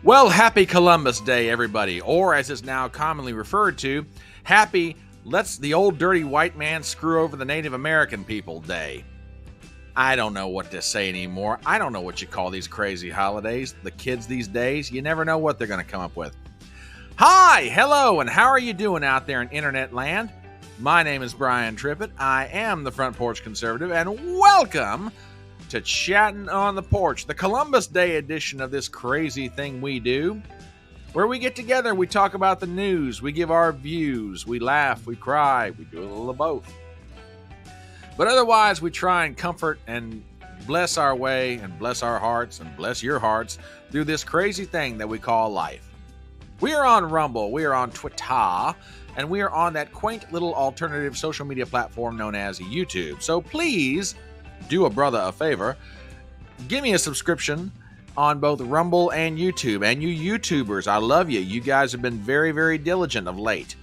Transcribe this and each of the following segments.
Well, happy Columbus Day, everybody, or as is now commonly referred to, happy let's the old dirty white man screw over the Native American people day. I don't know what to say anymore. I don't know what you call these crazy holidays. The kids these days, you never know what they're going to come up with. Hi, hello, and how are you doing out there in internet land? My name is Brian Trippett. I am the Front Porch Conservative, and welcome to Chattin on the Porch, the Columbus Day edition of this crazy thing we do, where we get together, we talk about the news, we give our views, we laugh, we cry, we do a little of both. But otherwise, we try and comfort and bless our way and bless our hearts and bless your hearts through this crazy thing that we call life. We are on Rumble, we are on Twitter, and we are on that quaint little alternative social media platform known as YouTube. So please do a brother a favor, give me a subscription on both Rumble and YouTube. And you YouTubers, I love you. You guys have been very, very diligent of late.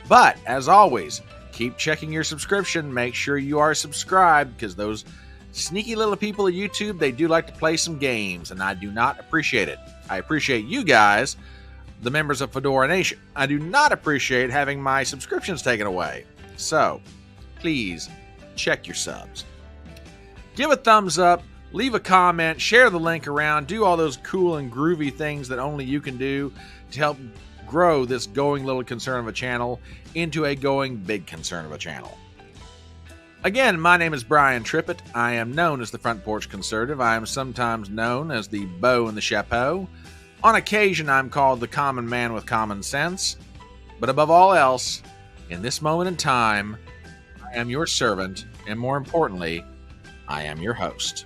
But as always, keep checking your subscription. Make sure you are subscribed, because those sneaky little people at YouTube, they do like to play some games, and I do not appreciate it. I appreciate you guys, the members of Fedora Nation. I do not appreciate having my subscriptions taken away. So please check your subs. Give a thumbs up, leave a comment, share the link around, do all those cool and groovy things that only you can do to help grow this going little concern of a channel into a going big concern of a channel. Again, my name is Brian Trippett. I am known as the Front Porch Conservative. I am sometimes known as the beau in the chapeau. On occasion, I'm called the common man with common sense. But above all else, in this moment in time, I am your servant, and more importantly, I am your host.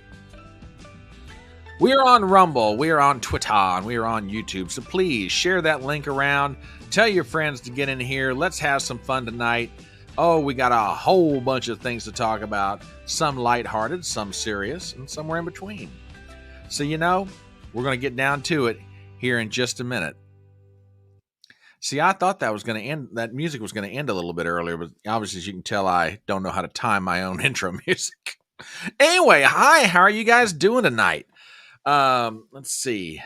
We are on Rumble, we are on Twitter, and we are on YouTube. So please share that link around. Tell your friends to get in here. Let's have some fun tonight. Oh, we got a whole bunch of things to talk about. Some lighthearted, some serious, and somewhere in between. So we're going to get down to it here in just a minute. See, I thought that was going to end. That music was going to end a little bit earlier, but obviously, as you can tell, I don't know how to time my own intro music. Anyway, hi, how are you guys doing tonight? Let's see.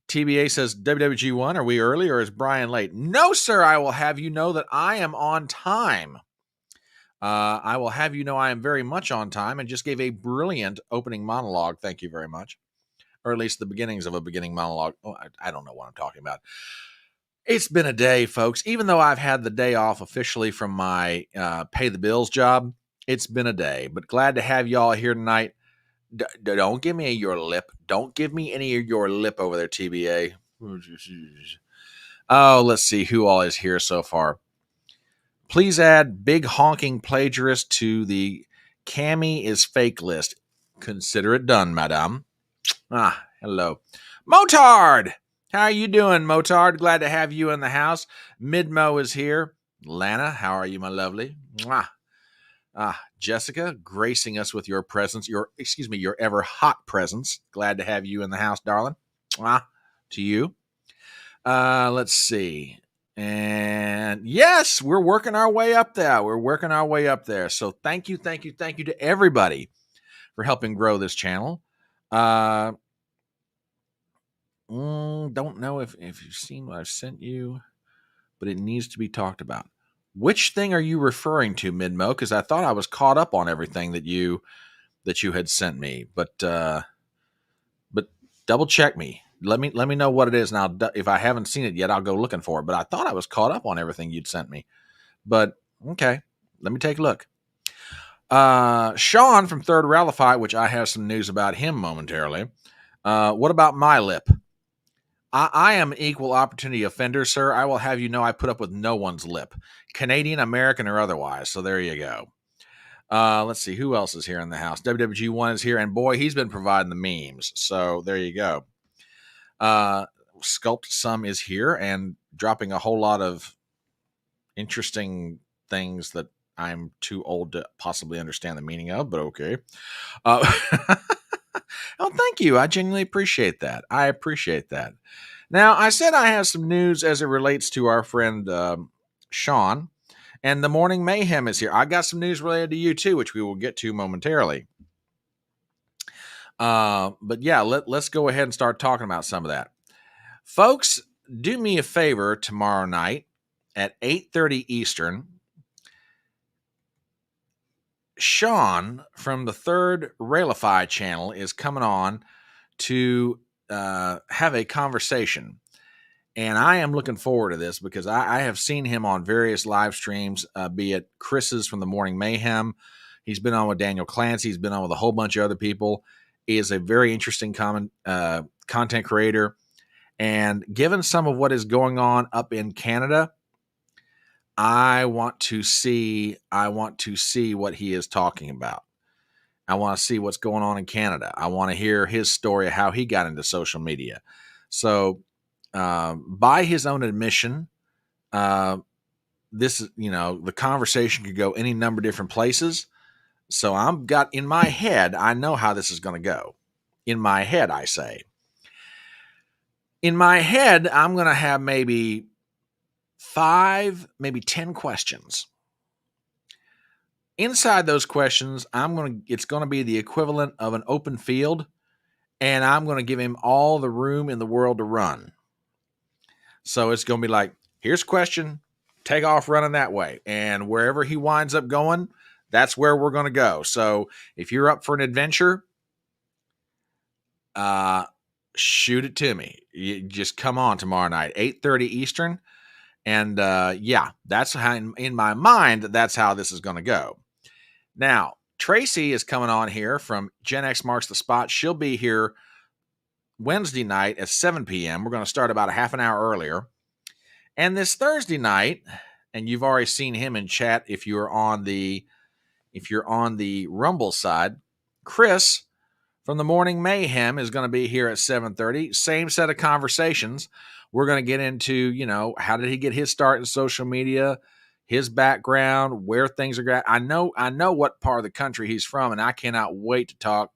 TBA says, WWG1, are we early or is Brian late? No, sir, I will have you know that I am on time. I will have you know I am very much on time and just gave a brilliant opening monologue. Thank you very much. Or at least the beginnings of a beginning monologue. Oh, I don't know what I'm talking about. It's been a day, folks. Even though I've had the day off officially from my pay the bills job, it's been a day, but glad to have y'all here tonight. Don't give me your lip. Don't give me any of your lip over there, TBA. Oh, let's see who all is here so far. Please add big honking plagiarist to the Cammy is fake list. Consider it done, madame. Hello. Motard! How are you doing, Motard? Glad to have you in the house. Midmo is here. Lana, how are you, my lovely? Mwah. Jessica, gracing us with your presence, your ever hot presence. Glad to have you in the house, darling. To you. Let's see. And yes, we're working our way up there. So thank you to everybody for helping grow this channel. Don't know if you've seen what I've sent you, but it needs to be talked about. Which thing are you referring to, Midmo? Because I thought I was caught up on everything that you had sent me, but double check me. Let me know what it is, and if I haven't seen it yet, I'll go looking for it. But I thought I was caught up on everything you'd sent me. But okay, let me take a look. Sean from Third Ralify, which I have some news about him momentarily. What about my lip? I am an equal opportunity offender, sir. I will have you know I put up with no one's lip, Canadian, American, or otherwise. So there you go. Let's see. Who else is here in the house? WWG1 is here, and boy, he's been providing the memes. So there you go. Sculpt Some is here and dropping a whole lot of interesting things that I'm too old to possibly understand the meaning of, but okay. Oh, thank you. I genuinely appreciate that. Now, I said I have some news as it relates to our friend Sean, and the Morning Mayhem is here. I got some news related to you too, which we will get to momentarily. But yeah, let's go ahead and start talking about some of that. Folks, do me a favor tomorrow night at 8:30 Eastern. Sean from the third Railify channel is coming on to have a conversation. And I am looking forward to this because I have seen him on various live streams, be it Chris's from the Morning Mayhem. He's been on with Daniel Clancy. He's been on with a whole bunch of other people. He is a very interesting content creator. And given some of what is going on up in Canada, I want to see what he is talking about. I want to see what's going on in Canada. I want to hear his story of how he got into social media. So, by his own admission, this is, the conversation could go any number of different places. So in my head, I know how this is going to go. In my head, I say. In my head, I'm going to have maybe 5, maybe 10 questions. Inside those questions, it's going to be the equivalent of an open field, and I'm going to give him all the room in the world to run. So it's going to be like, here's a question, take off running that way. And wherever he winds up going, that's where we're going to go. So if you're up for an adventure, shoot it to me. You just come on tomorrow night, 8:30 Eastern. And that's how, in my mind, that's how this is going to go. Now, Tracy is coming on here from Gen X Marks the Spot. She'll be here Wednesday night at 7 p.m. We're going to start about a half an hour earlier. And this Thursday night, and you've already seen him in chat if you're on the Rumble side, Chris from the Morning Mayhem is going to be here at 7:30. Same set of conversations. We're going to get into, how did he get his start in social media, his background, where things are going. I know what part of the country he's from, and I cannot wait to talk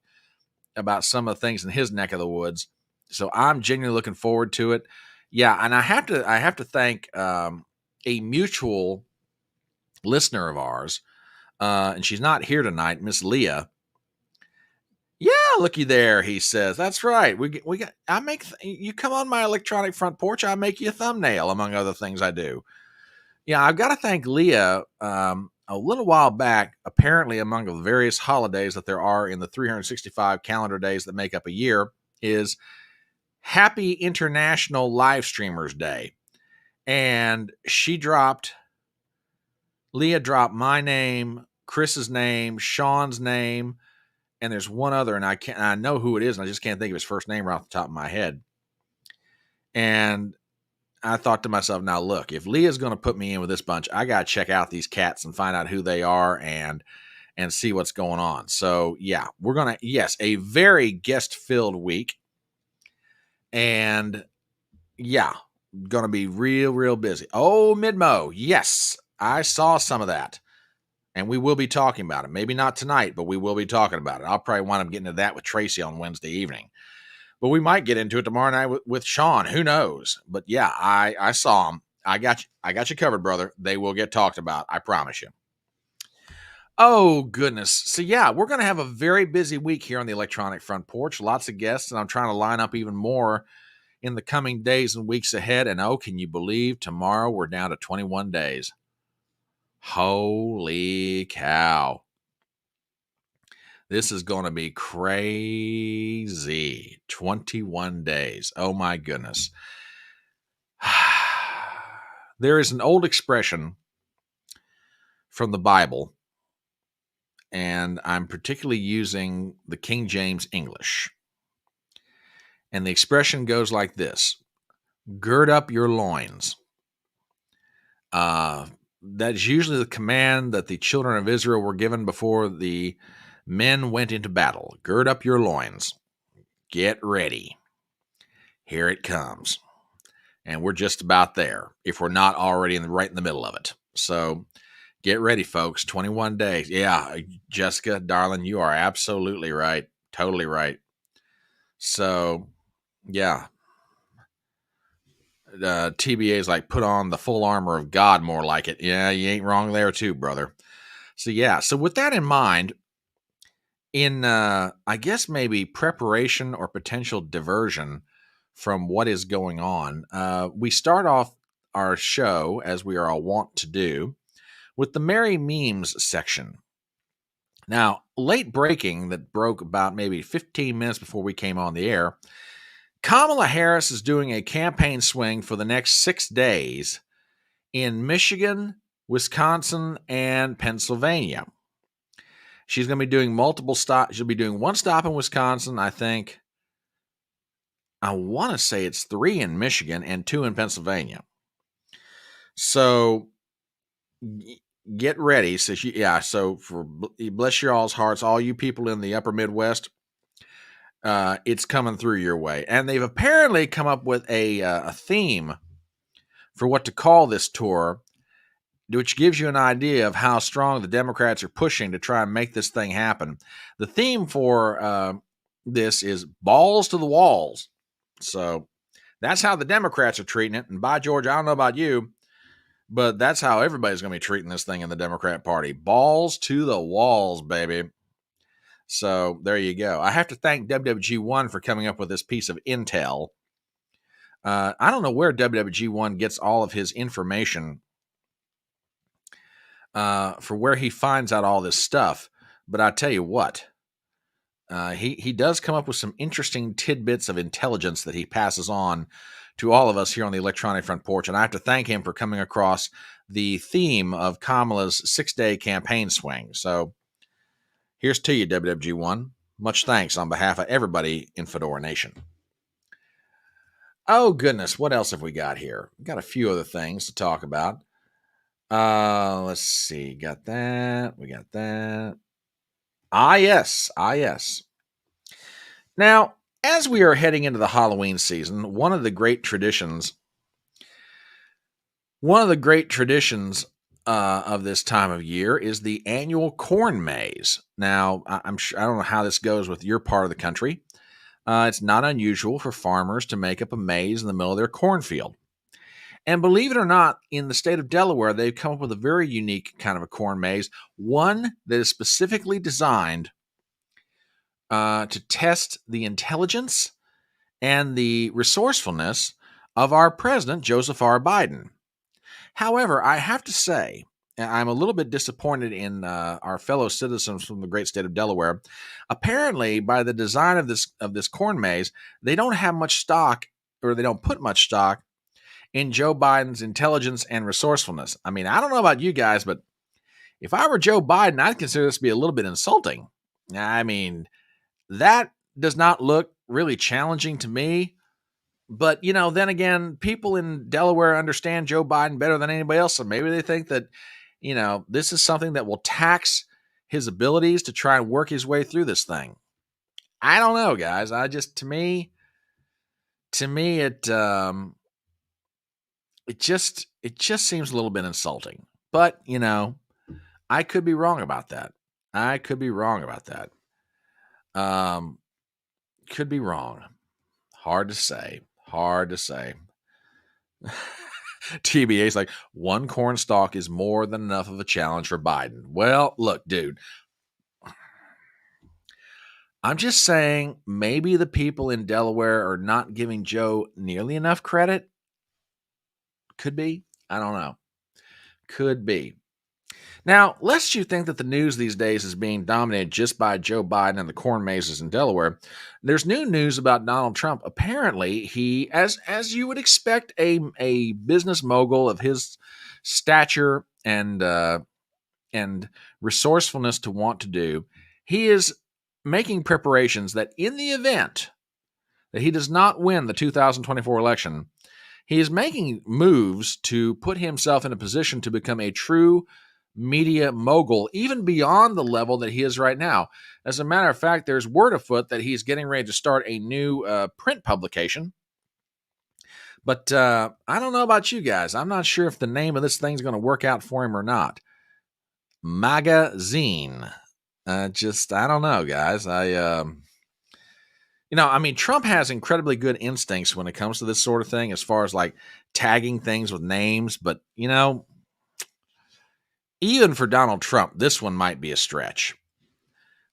about some of the things in his neck of the woods. So I'm genuinely looking forward to it. Yeah, and I have to thank a mutual listener of ours, and she's not here tonight, Miss Leah. Yeah, looky there, he says. That's right. You come on my electronic front porch, I make you a thumbnail, among other things I do. Yeah, I've got to thank Leah. A little while back, apparently among the various holidays that there are in the 365 calendar days that make up a year, is Happy International Live Streamers Day. And Leah dropped my name, Chris's name, Sean's name, and there's one other, and I know who it is, and I just can't think of his first name right off the top of my head. And I thought to myself, now look, if Leah's going to put me in with this bunch, I got to check out these cats and find out who they are and see what's going on. So yeah, we're going to, a very guest-filled week. And yeah, going to be real, real busy. Oh, Midmo. Yes, I saw some of that. And we will be talking about it. Maybe not tonight, but we will be talking about it. I'll probably wind up getting to that with Tracy on Wednesday evening. But we might get into it tomorrow night with Sean. Who knows? But yeah, I saw them. I got you covered, brother. They will get talked about. I promise you. Oh, goodness. So yeah, we're going to have a very busy week here on the Electronic Front Porch. Lots of guests, and I'm trying to line up even more in the coming days and weeks ahead. And oh, can you believe tomorrow we're down to 21 days? Holy cow. This is going to be crazy. 21 days. Oh my goodness. There is an old expression from the Bible, and I'm particularly using the King James English. And the expression goes like this: gird up your loins. That's usually the command that the children of Israel were given before the men went into battle. Gird up your loins. Get ready. Here it comes. And we're just about there, if we're not already right in the middle of it. So get ready, folks. 21 days. Yeah, Jessica, darling, you are absolutely right. Totally right. So, yeah. TBA is like, put on the full armor of God, more like it. Yeah, you ain't wrong there too, brother. So yeah, so with that in mind, in I guess maybe preparation or potential diversion from what is going on. We start off our show, as we are all wont to do, with the Merry Memes section. Now, late breaking that broke about maybe 15 minutes before we came on the air, Kamala Harris is doing a campaign swing for the next 6 days in Michigan, Wisconsin, and Pennsylvania. She's going to be doing multiple stops. She'll be doing one stop in Wisconsin, I think. I want to say it's 3 in Michigan and 2 in Pennsylvania. So get ready. So for bless your all's hearts, all you people in the upper Midwest, it's coming through your way. And they've apparently come up with a theme for what to call this tour, which gives you an idea of how strong the Democrats are pushing to try and make this thing happen. The theme for this is balls to the walls. So that's how the Democrats are treating it. And by George, I don't know about you, but that's how everybody's going to be treating this thing in the Democrat Party. Balls to the walls, baby. So there you go. I have to thank WWG1 for coming up with this piece of intel. I don't know where WWG1 gets all of his information for where he finds out all this stuff. But I tell you what, he does come up with some interesting tidbits of intelligence that he passes on to all of us here on the Electronic Front Porch. And I have to thank him for coming across the theme of Kamala's 6-day campaign swing. So here's to you, WWG1. Much thanks on behalf of everybody in Fedora Nation. Oh, goodness. What else have we got here? We've got a few other things to talk about. Let's see. Got that. We got that. Yes. Now, as we are heading into the Halloween season, one of the great traditions of this time of year is the annual corn maze. Now, I'm sure I don't know how this goes with your part of the country. It's not unusual for farmers to make up a maze in the middle of their cornfield. And believe it or not, in the state of Delaware, they've come up with a very unique kind of a corn maze, one that is specifically designed to test the intelligence and the resourcefulness of our president, Joseph R. Biden. However, I have to say, I'm a little bit disappointed in our fellow citizens from the great state of Delaware. Apparently, by the design of this corn maze, they don't have much stock, or they don't put much stock in Joe Biden's intelligence and resourcefulness. I mean, I don't know about you guys, but if I were Joe Biden, I'd consider this to be a little bit insulting. I mean, that does not look really challenging to me. But, then again, people in Delaware understand Joe Biden better than anybody else. So maybe they think that, this is something that will tax his abilities to try and work his way through this thing. I don't know, guys. To me, it just seems a little bit insulting. But, I could be wrong about that. Could be wrong. Hard to say. TBA's like, one corn stalk is more than enough of a challenge for Biden. Well, look, dude, I'm just saying maybe the people in Delaware are not giving Joe nearly enough credit. Could be. I don't know. Could be. Now, lest you think that the news these days is being dominated just by Joe Biden and the corn mazes in Delaware, there's new news about Donald Trump. Apparently, he, as you would expect a business mogul of his stature and resourcefulness to want to do, he is making preparations that in the event that he does not win the 2024 election, he is making moves to put himself in a position to become a true media mogul, even beyond the level that he is right now. As a matter of fact, there's word afoot that he's getting ready to start a new print publication. But I don't know about you guys. I'm not sure if the name of this thing's going to work out for him or not. Magazine. I don't know, guys. Trump has incredibly good instincts when it comes to this sort of thing, as far as like tagging things with names. But, even for Donald Trump, this one might be a stretch.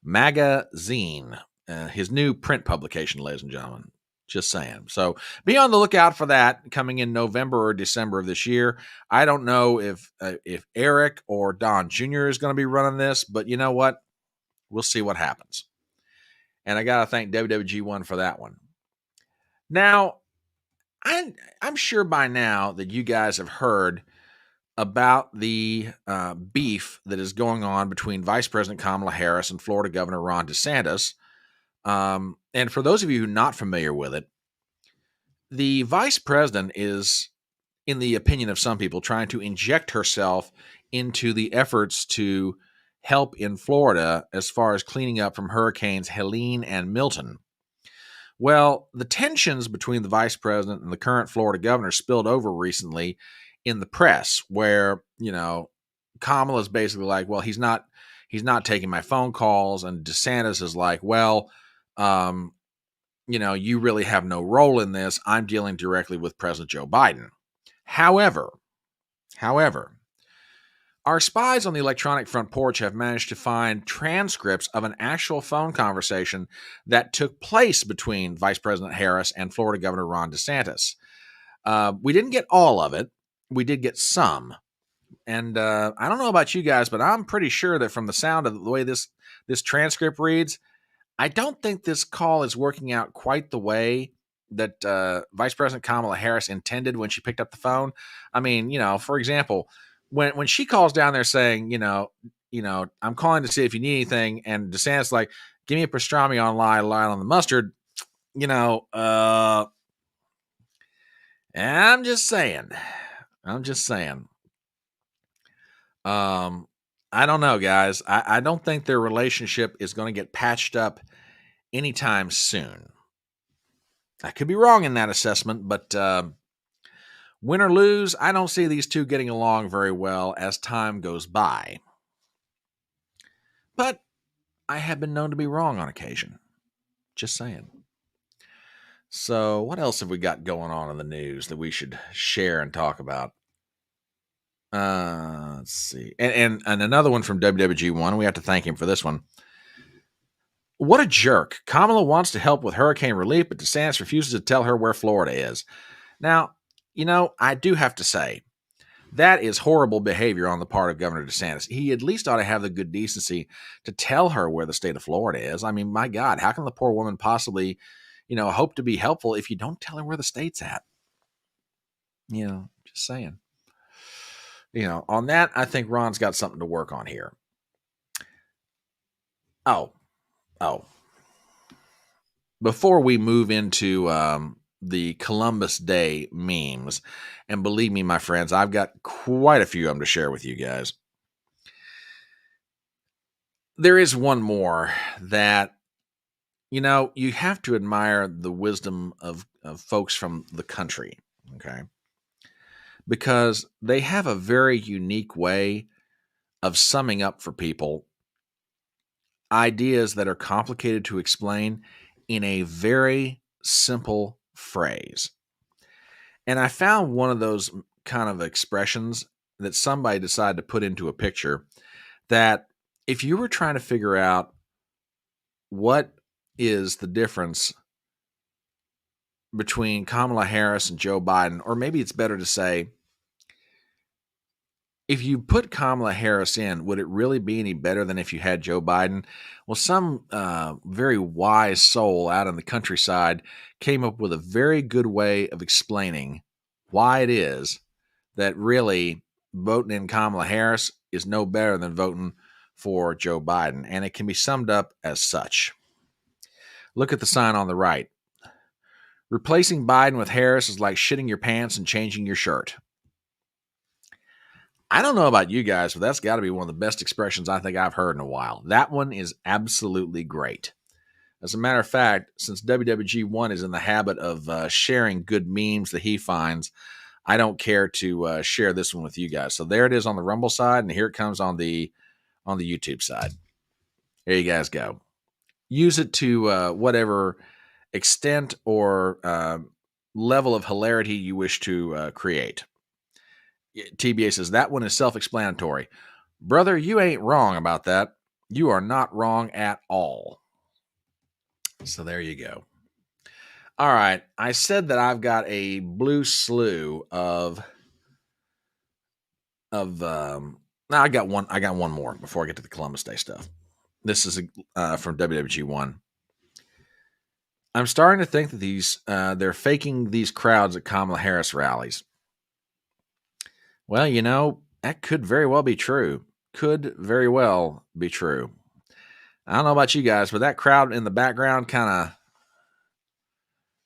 Magazine, his new print publication, ladies and gentlemen. Just saying. So be on the lookout for that coming in November or December of this year. I don't know if Eric or Don Jr. is going to be running this, but you know what? We'll see what happens. And I got to thank WWG1 for that one. Now, I'm sure by now that you guys have heard about the beef that is going on between Vice President Kamala Harris and Florida Governor Ron DeSantis. And for those of you who are not familiar with it, the vice president is, in the opinion of some people, trying to inject herself into the efforts to help in Florida as far as cleaning up from hurricanes Helene and Milton. Well, the tensions between the vice president and the current Florida governor spilled over recently in the press, where, Kamala's basically like, well, he's not taking my phone calls, and DeSantis is like, well, you really have no role in this. I'm dealing directly with President Joe Biden. However, our spies on the electronic front porch have managed to find transcripts of an actual phone conversation that took place between Vice President Harris and Florida Governor Ron DeSantis. We didn't get all of it. We did get some. And I don't know about you guys, but I'm pretty sure that from the sound of the way this transcript reads, I don't think this call is working out quite the way that Vice President Kamala Harris intended when she picked up the phone. I mean, for example, when she calls down there saying, I'm calling to see if you need anything, and DeSantis like, give me a pastrami on lie on the mustard, I'm just saying. I don't know, guys. I don't think their relationship is going to get patched up anytime soon. I could be wrong in that assessment, but win or lose, I don't see these two getting along very well as time goes by. But I have been known to be wrong on occasion. Just saying. So what else have we got going on in the news that we should share and talk about? Let's see. And another one from WWG1. We have to thank him for this one. What a jerk. Kamala wants to help with hurricane relief, but DeSantis refuses to tell her where Florida is. Now, I do have to say, that is horrible behavior on the part of Governor DeSantis. He at least ought to have the good decency to tell her where the state of Florida is. I mean, my God, how can the poor woman possibly, hope to be helpful if you don't tell her where the state's at? Just saying. On that, I think Ron's got something to work on here. Oh. Before we move into the Columbus Day memes, and believe me, my friends, I've got quite a few of them to share with you guys. There is one more that, you have to admire the wisdom of folks from the country, okay? Because they have a very unique way of summing up for people ideas that are complicated to explain in a very simple phrase. And I found one of those kind of expressions that somebody decided to put into a picture that if you were trying to figure out what is the difference between Kamala Harris and Joe Biden, or maybe it's better to say, if you put Kamala Harris in, would it really be any better than if you had Joe Biden? Well, some very wise soul out in the countryside came up with a very good way of explaining why it is that really voting in Kamala Harris is no better than voting for Joe Biden. And it can be summed up as such. Look at the sign on the right. Replacing Biden with Harris is like shitting your pants and changing your shirt. I don't know about you guys, but that's got to be one of the best expressions I think I've heard in a while. That one is absolutely great. As a matter of fact, since WWG1 is in the habit of sharing good memes that he finds, I don't care to share this one with you guys. So there it is on the Rumble side, and here it comes on the YouTube side. There you guys go. Use it to whatever extent or level of hilarity you wish to create. TBA says, that one is self-explanatory. Brother, you ain't wrong about that. You are not wrong at all. So there you go. All right. I said that I've got a blue slew of no, I got one more before I get to the Columbus Day stuff. This is from WWG1. I'm starting to think that they're faking these crowds at Kamala Harris rallies. Well, that could very well be true. Could very well be true. I don't know about you guys, but that crowd in the background kind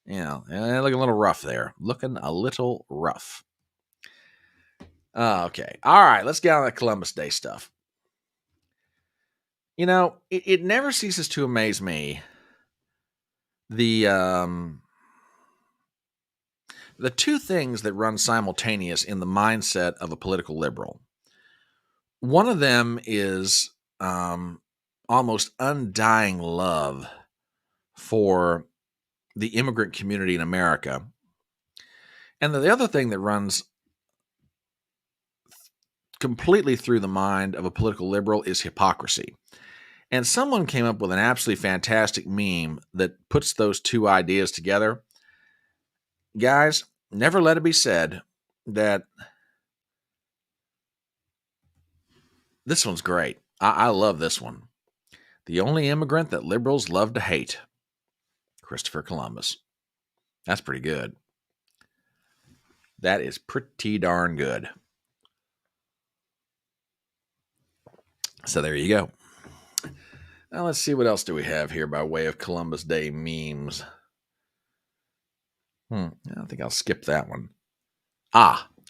of, looking a little rough there. Looking a little rough. Okay. All right. Let's get on the Columbus Day stuff. It never ceases to amaze me the two things that run simultaneous in the mindset of a political liberal. One of them is almost undying love for the immigrant community in America. And the other thing that runs completely through the mind of a political liberal is hypocrisy. And someone came up with an absolutely fantastic meme that puts those two ideas together. Guys, never let it be said that this one's great. I love this one. The only immigrant that liberals love to hate, Christopher Columbus. That's pretty good. That is pretty darn good. So there you go. Now let's see what else do we have here by way of Columbus Day memes. I think I'll skip that one.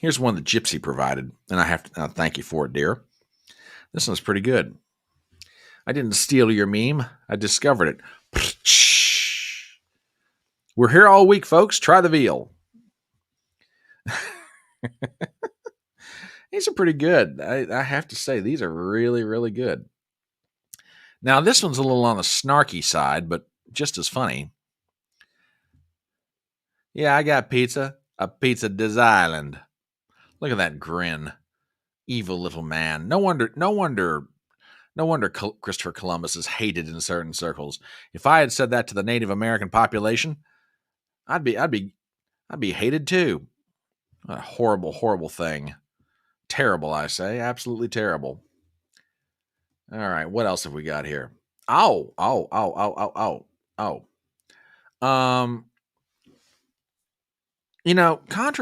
Here's one that Gypsy provided, and I have to thank you for it, dear. This one's pretty good. I didn't steal your meme. I discovered it. We're here all week, folks. Try the veal. These are pretty good. I have to say, these are really, really good. Now, this one's a little on the snarky side, but just as funny. Yeah, I got pizza. A pizza this island. Look at that grin. Evil little man. No wonder Christopher Columbus is hated in certain circles. If I had said that to the Native American population, I'd be hated too. What a horrible, horrible thing. Terrible, I say. Absolutely terrible. All right, what else have we got here? Contrary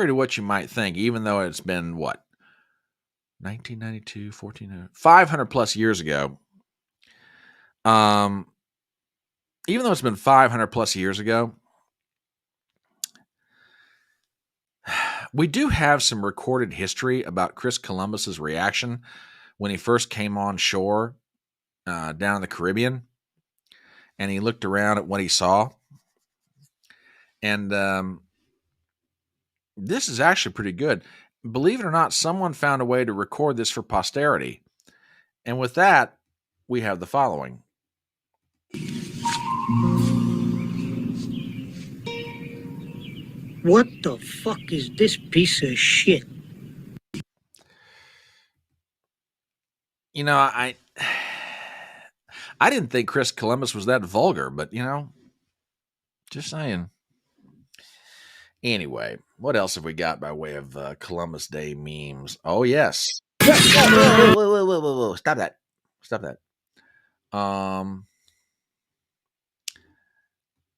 to what you might think, even though it's been 1992, 500 plus years ago. Even though it's been 500 plus years ago, we do have some recorded history about Chris Columbus's reaction when he first came on shore down in the Caribbean, and he looked around at what he saw. And this is actually pretty good. Believe it or not, someone found a way to record this for posterity. And with that, we have the following. What the fuck is this piece of shit? I didn't think Chris Columbus was that vulgar, but just saying. Anyway, what else have we got by way of Columbus Day memes? Oh, yes. Whoa. Stop that.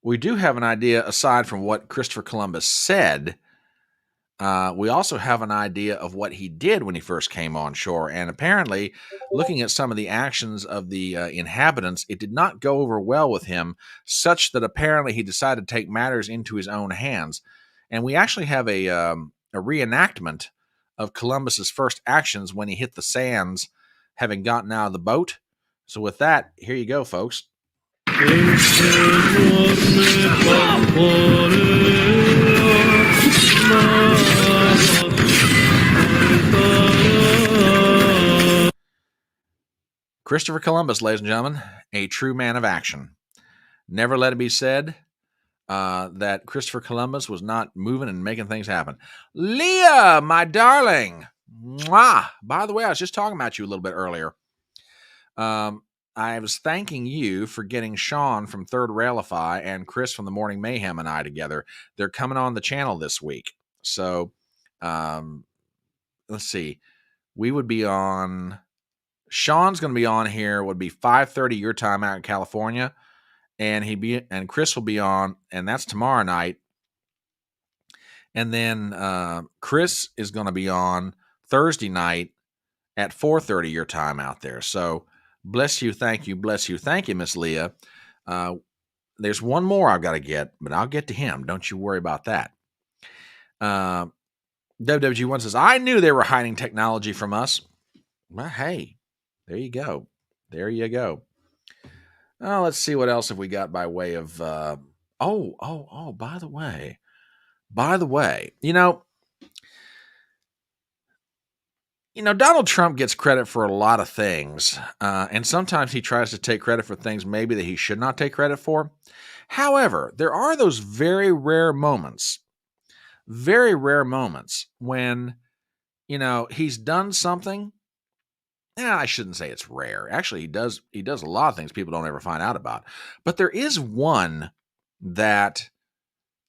We do have an idea, aside from what Christopher Columbus said. We also have an idea of what he did when he first came on shore. And apparently, looking at some of the actions of the inhabitants, it did not go over well with him, such that apparently he decided to take matters into his own hands. And we actually have a reenactment of Columbus's first actions when he hit the sands, having gotten out of the boat. So with that, here you go, folks. Christopher Columbus, ladies and gentlemen, a true man of action. Never let it be said that Christopher Columbus was not moving and making things happen. Leah, my darling. Mwah. By the way, I was just talking about you a little bit earlier. I was thanking you for getting Sean from Third Railify and Chris from the Morning Mayhem and I together. They're coming on the channel this week. So, let's see. We would be on. Sean's going to be on here. Would be 5:30 your time out in California, and Chris will be on, and that's tomorrow night. And then Chris is going to be on Thursday night at 4:30 your time out there. So bless you, thank you, Miss Leah. There's one more I've got to get, but I'll get to him. Don't you worry about that. WWG1 says, I knew they were hiding technology from us. Well, hey, there you go. There you go. Let's see what else have we got by way of. By the way, Donald Trump gets credit for a lot of things, and sometimes he tries to take credit for things maybe that he should not take credit for. However, there are those very rare moments when, he's done something. I shouldn't say it's rare. Actually, he does a lot of things people don't ever find out about. But there is one that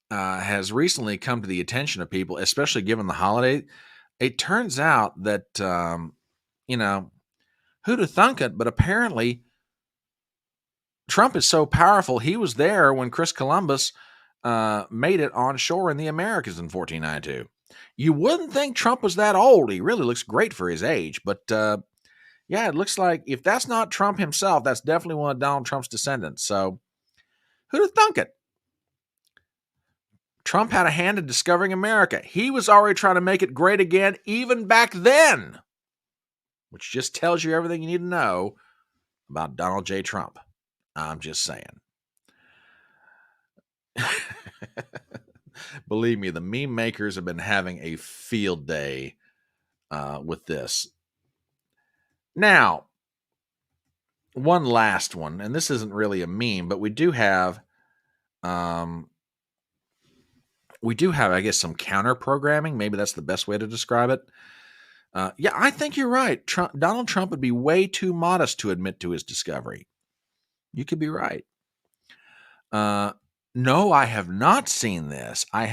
has recently come to the attention of people, especially given the holiday. It turns out that, who'd have thunk it, but apparently Trump is so powerful, he was there when Chris Columbus made it on shore in the Americas in 1492. You wouldn't think Trump was that old. He really looks great for his age, but yeah, it looks like if that's not Trump himself, that's definitely one of Donald Trump's descendants. So who'd have thunk it? Trump had a hand in discovering America. He was already trying to make it great again, even back then, which just tells you everything you need to know about Donald J. Trump. I'm just saying. Believe me, the meme makers have been having a field day with this. Now, one last one, and this isn't really a meme, but we do have, I guess, some counter programming. Maybe that's the best way to describe it. Yeah, I think you're right. Donald Trump would be way too modest to admit to his discovery. You could be right. No, I have not seen this. By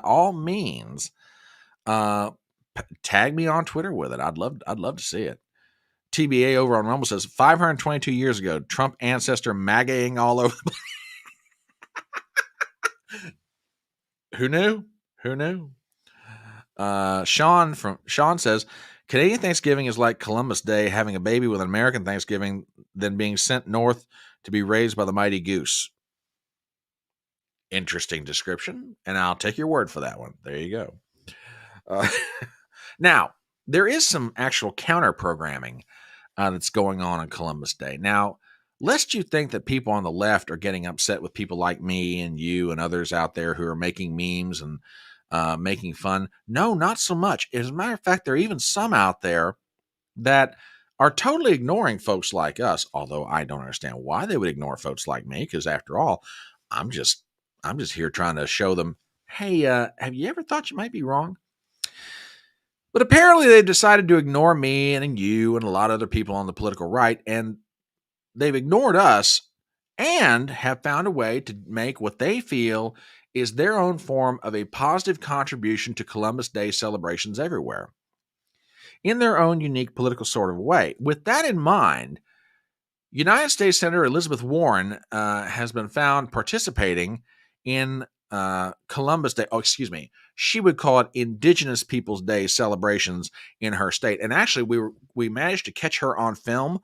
all means, tag me on Twitter with it. I'd love to see it. TBA over on Rumble says 522 years ago, Trump ancestor MAGAing all over. Who knew? Sean says Canadian Thanksgiving is like Columbus Day, having a baby with an American Thanksgiving, then being sent north to be raised by the mighty goose. Interesting description, and I'll take your word for that one. There you go. Now, there is some actual counter programming that's going on Columbus Day. Now, lest you think that people on the left are getting upset with people like me and you and others out there who are making memes and making fun. No, not so much. As a matter of fact, there are even some out there that are totally ignoring folks like us, although I don't understand why they would ignore folks like me, because after all, I'm just here trying to show them, hey, have you ever thought you might be wrong? But apparently they've decided to ignore me and you and a lot of other people on the political right, and they've ignored us and have found a way to make what they feel is their own form of a positive contribution to Columbus Day celebrations everywhere, in their own unique political sort of way. With that in mind, United States Senator Elizabeth Warren has been found participating in Columbus Day. Oh, excuse me. She would call it Indigenous Peoples Day celebrations in her state. And actually, we managed to catch her on film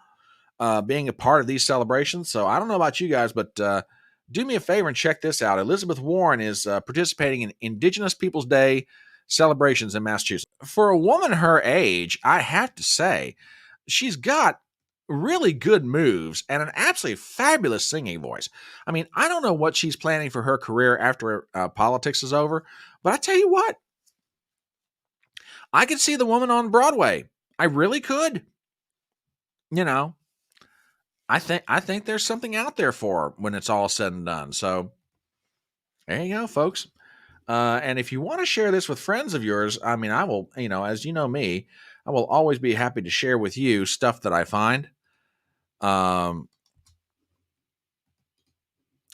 being a part of these celebrations. So I don't know about you guys, but do me a favor and check this out. Elizabeth Warren is participating in Indigenous Peoples Day celebrations in Massachusetts. For a woman her age, I have to say, she's got really good moves and an absolutely fabulous singing voice. I mean, I don't know what she's planning for her career after politics is over, but I tell you what, I could see the woman on Broadway. I really could. I think there's something out there for her when it's all said and done. So there you go, folks. And if you want to share this with friends of yours, I mean, I will, as you know me, I will always be happy to share with you stuff that I find. I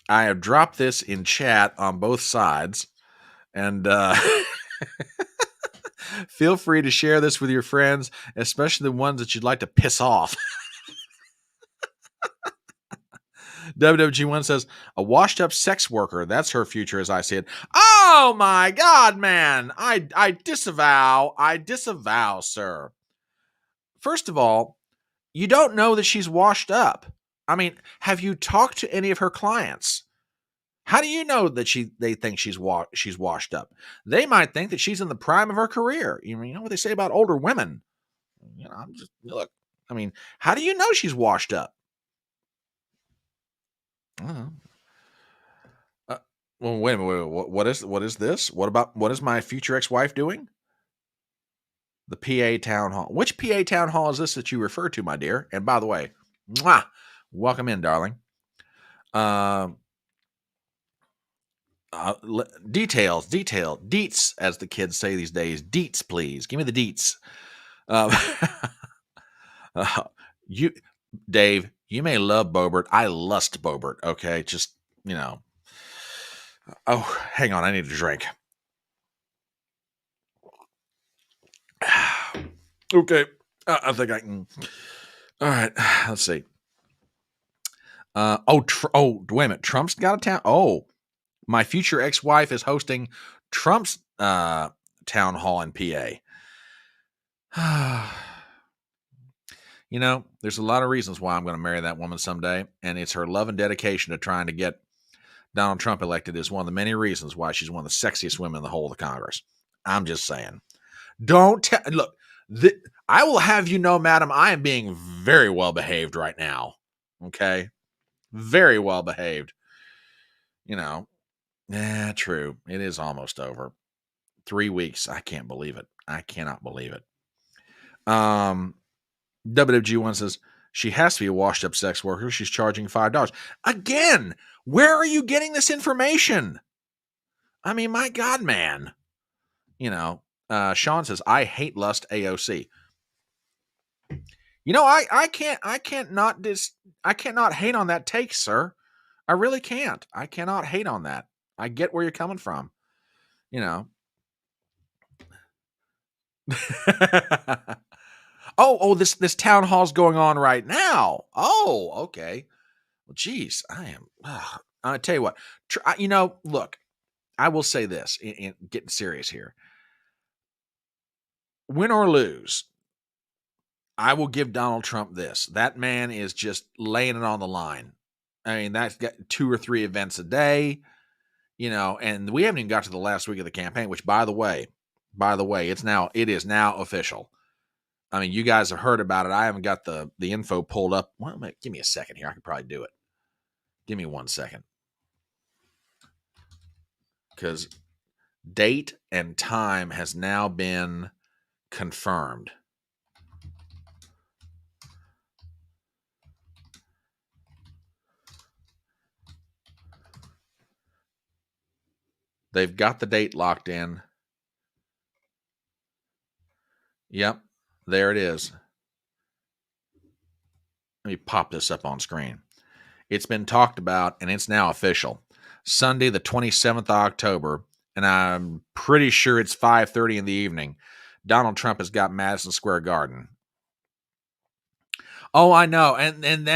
have dropped this in chat on both sides, and feel free to share this with your friends, especially the ones that you'd like to piss off. WWG1 says, a washed up sex worker. That's her future as I see it. Oh my God, man. I disavow. I disavow, sir. First of all, you don't know that she's washed up. I mean, have you talked to any of her clients? How do you know that they think she's washed up? They might think that she's in the prime of her career. You know what they say about older women? You know, I'm just look. I mean, how do you know she's washed up? I don't know. Well, wait a minute. What is this? What is my future ex-wife doing? The PA town hall. Which PA town hall is this that you refer to, my dear? And by the way, mwah, welcome in, darling. Deets, as the kids say these days. Deets, please. Give me the deets. You, Dave, you may love Bobert. I lust Bobert. Okay, just you know. Oh, hang on. I need a drink. Okay, I think I can. All right, let's see. Wait a minute. Trump's got a town. Oh, my future ex-wife is hosting Trump's town hall in PA. You know, there's a lot of reasons why I'm going to marry that woman someday, and it's her love and dedication to trying to get Donald Trump elected is one of the many reasons why she's one of the sexiest women in the whole of the Congress. I'm just saying. Look. I will have you know, madam, I am being very well behaved right now. Okay, very well behaved. You know, true. It is almost over. 3 weeks. I can't believe it. I cannot believe it. WWG1 says she has to be a washed up sex worker. She's charging $5. Again, where are you getting this information? I mean, my God, man. You know, Sean says, I hate lust AOC. You know, I can't not hate on that take, sir. I really can't. I cannot hate on that. I get where you're coming from. You know. This town hall's going on right now. Oh, okay. Well, geez, I tell you what. You know, look, I will say this in getting serious here. Win or lose, I will give Donald Trump this. That man is just laying it on the line. I mean, that's got 2 or 3 events a day, you know, and we haven't even got to the last week of the campaign, which by the way, it is now official. I mean, you guys have heard about it. I haven't got the info pulled up. Well, give me a second here. I could probably do it. Give me 1 second. Because date and time has now been confirmed. They've got the date locked in. Yep, there it is. Let me pop this up on screen. It's been talked about, and it's now official. Sunday, the 27th of October, and I'm pretty sure it's 5:30 in the evening. Donald Trump has got Madison Square Garden. Oh, I know, and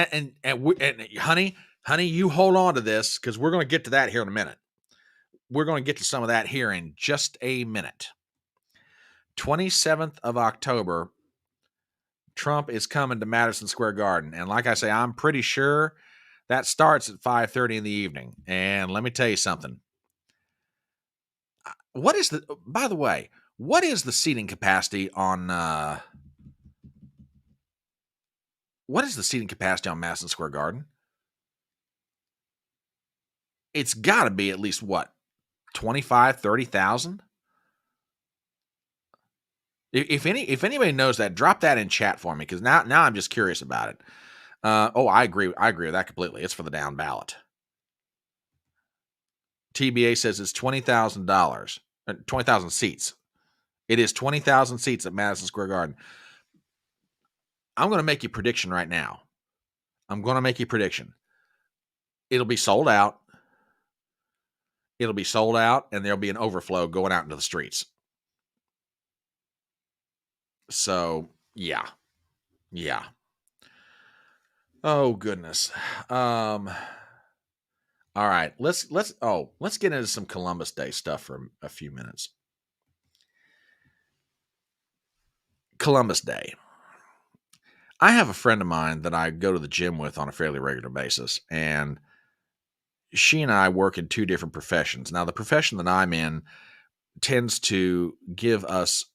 honey, you hold on to this because we're going to get to that here in a minute. We're going to get to some of that here in just a minute. 27th of October, Trump is coming to Madison Square Garden. And like I say, I'm pretty sure that starts at 5:30 in the evening. And let me tell you something. By the way, what is the seating capacity on Madison Square Garden? It's got to be at least what? 25, 30,000? If anybody knows that, drop that in chat for me because now I'm just curious about it. I agree with that completely. It's for the down ballot. TBA says it's $20,000, 20,000 seats. It is 20,000 seats at Madison Square Garden. I'm going to make you a prediction right now. I'm going to make a prediction. It'll be sold out. It'll be sold out, and there'll be an overflow going out into the streets. So, yeah. Yeah. Oh, goodness. All right. Let's get into some Columbus Day stuff for a few minutes. Columbus Day. I have a friend of mine that I go to the gym with on a fairly regular basis, and she and I work in two different professions. Now, the profession that I'm in tends to give us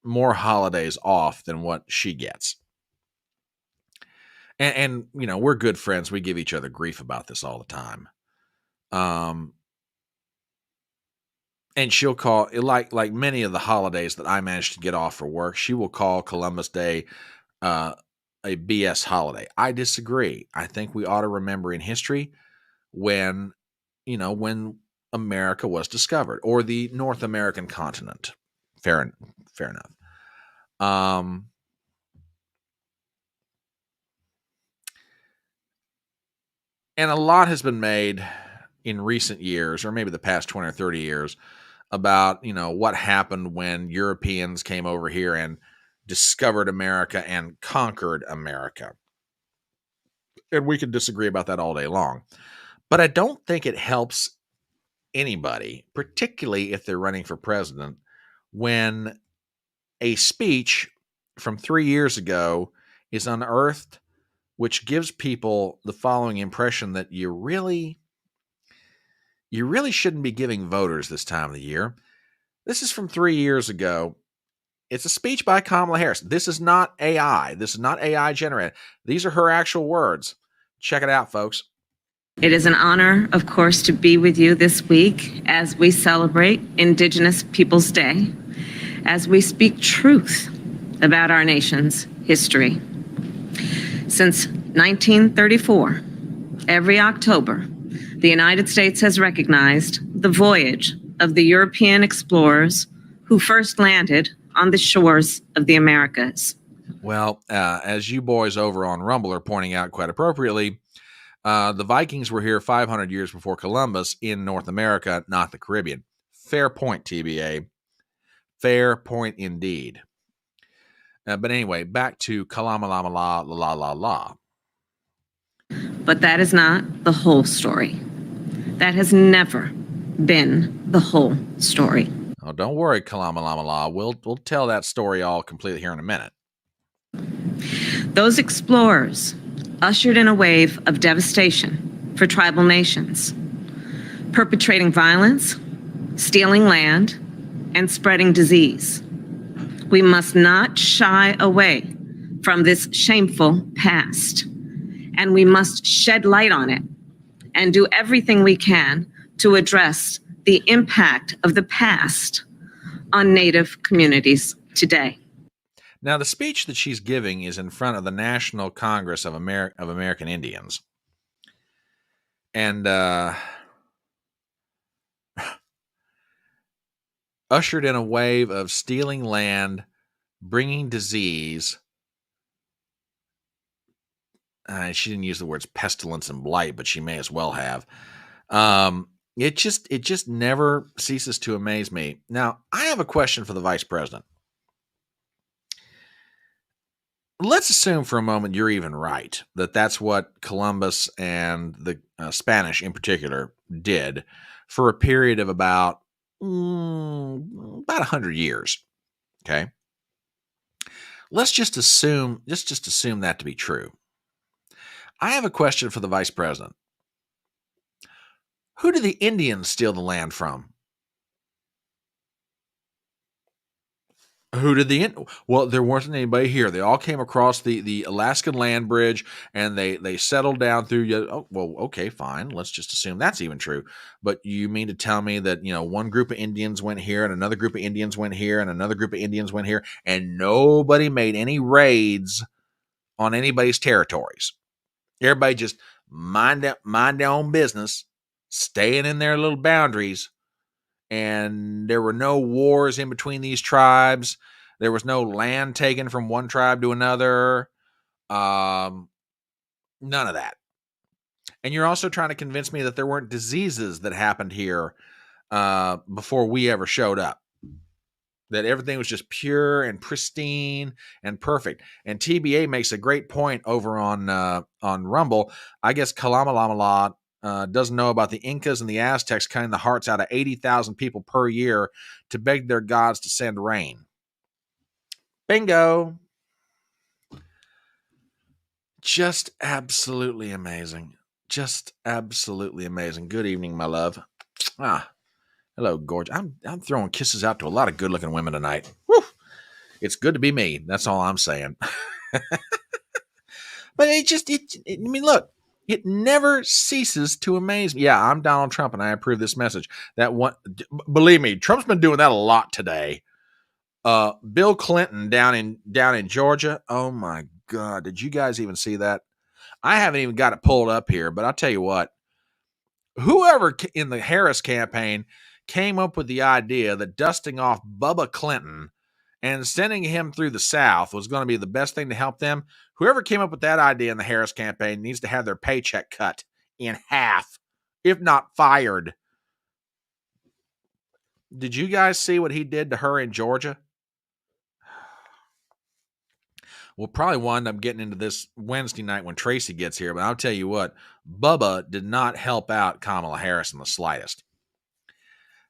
more holidays off than what she gets. And you know, we're good friends. We give each other grief about this all the time. And she'll call it like many of the holidays that I managed to get off for work. She will call Columbus Day a BS holiday. I disagree. I think we ought to remember in history when America was discovered, or the North American continent. Fair enough. And a lot has been made in recent years, or maybe the past 20 or 30 years, about, what happened when Europeans came over here and discovered America and conquered America. And we can disagree about that all day long. But I don't think it helps anybody, particularly if they're running for president, when a speech from 3 years ago is unearthed, which gives people the following impression that you really shouldn't be giving voters this time of the year. This is from 3 years ago. It's a speech by Kamala Harris. This is not AI. This is not AI generated. These are her actual words. Check it out, folks. It is an honor, of course, to be with you this week as we celebrate Indigenous Peoples Day, as we speak truth about our nation's history. Since 1934, every October, the United States has recognized the voyage of the European explorers who first landed on the shores of the Americas. Well, as you boys over on Rumble are pointing out quite appropriately, the Vikings were here 500 years before Columbus in North America, not the Caribbean. Fair point, TBA. Fair point indeed. But anyway, back to Kalamala la la la la. But that is not the whole story. That has never been the whole story. Oh, don't worry, Kalamala la. We'll tell that story all completely here in a minute. Those explorers ushered in a wave of devastation for tribal nations, perpetrating violence, stealing land, and spreading disease. We must not shy away from this shameful past, and we must shed light on it and do everything we can to address the impact of the past on Native communities today. Now, the speech that she's giving is in front of the National Congress of American Indians. And ushered in a wave of stealing land, bringing disease. She didn't use the words pestilence and blight, but she may as well have. It just never ceases to amaze me. Now, I have a question for the vice president. Let's assume for a moment you're even right, that that's what Columbus and the Spanish in particular did for a period of about 100 years. Okay. Let's just assume that to be true. I have a question for the vice president. Who did the Indians steal the land from? Who did well, there wasn't anybody here. They all came across the Alaskan land bridge, and they settled down through. Oh, well, okay, fine. Let's just assume that's even true. But you mean to tell me that, one group of Indians went here, and another group of Indians went here, and another group of Indians went here, and nobody made any raids on anybody's territories? Everybody just mind their own business, staying in their little boundaries. And there were no wars in between these tribes. There was no land taken from one tribe to another. None of that. And you're also trying to convince me that there weren't diseases that happened here before we ever showed up. That everything was just pure and pristine and perfect. And TBA makes a great point over on Rumble. I guess Kamala doesn't know about the Incas and the Aztecs cutting the hearts out of 80,000 people per year to beg their gods to send rain. Bingo. Just absolutely amazing. Just absolutely amazing. Good evening, my love. Hello, gorgeous. I'm throwing kisses out to a lot of good-looking women tonight. Woo! It's good to be me. That's all I'm saying. But I mean, look, it never ceases to amaze me. Yeah, I'm Donald Trump, and I approve this message. Believe me, Trump's been doing that a lot today. Bill Clinton down in Georgia. Oh my God, did you guys even see that? I haven't even got it pulled up here, but I'll tell you what. Whoever in the Harris campaign came up with the idea that dusting off Bubba Clinton and sending him through the South was going to be the best thing to help them. Whoever came up with that idea in the Harris campaign needs to have their paycheck cut in half, if not fired. Did you guys see what he did to her in Georgia? We'll probably wind up getting into this Wednesday night when Tracy gets here, but I'll tell you what, Bubba did not help out Kamala Harris in the slightest.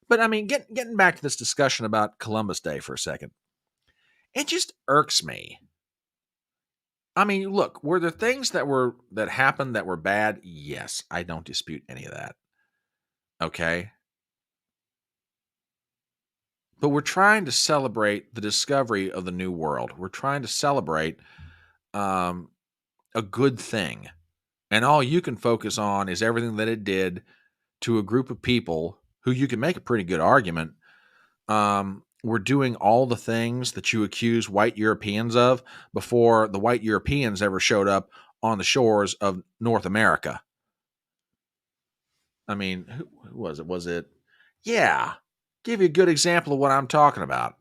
But I mean, getting back to this discussion about Columbus Day for a second, it just irks me. I mean, look, were there things that happened that were bad? Yes, I don't dispute any of that. Okay. But we're trying to celebrate the discovery of the new world. We're trying to celebrate a good thing. And all you can focus on is everything that it did to a group of people who you can make a pretty good argument were doing all the things that you accuse white Europeans of before the white Europeans ever showed up on the shores of North America. I mean, who was it? Was it? Yeah. Give you a good example of what I'm talking about.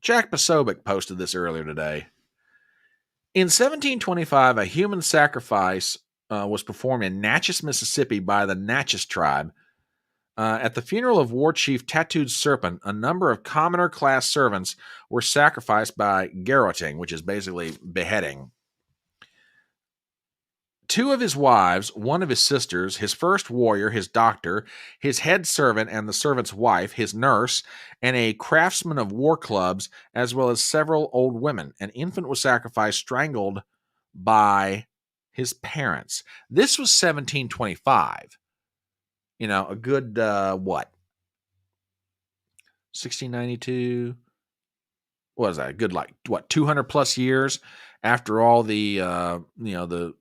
Jack Posobiec posted this earlier today. In 1725, a human sacrifice was performed in Natchez, Mississippi by the Natchez tribe. At the funeral of War Chief Tattooed Serpent, a number of commoner class servants were sacrificed by garroting, which is basically beheading. Two of his wives, one of his sisters, his first warrior, his doctor, his head servant and the servant's wife, his nurse, and a craftsman of war clubs, as well as several old women. An infant was sacrificed, strangled by his parents. This was 1725. You know, a good, 1692? What was that? A good, 200 plus years after all the, the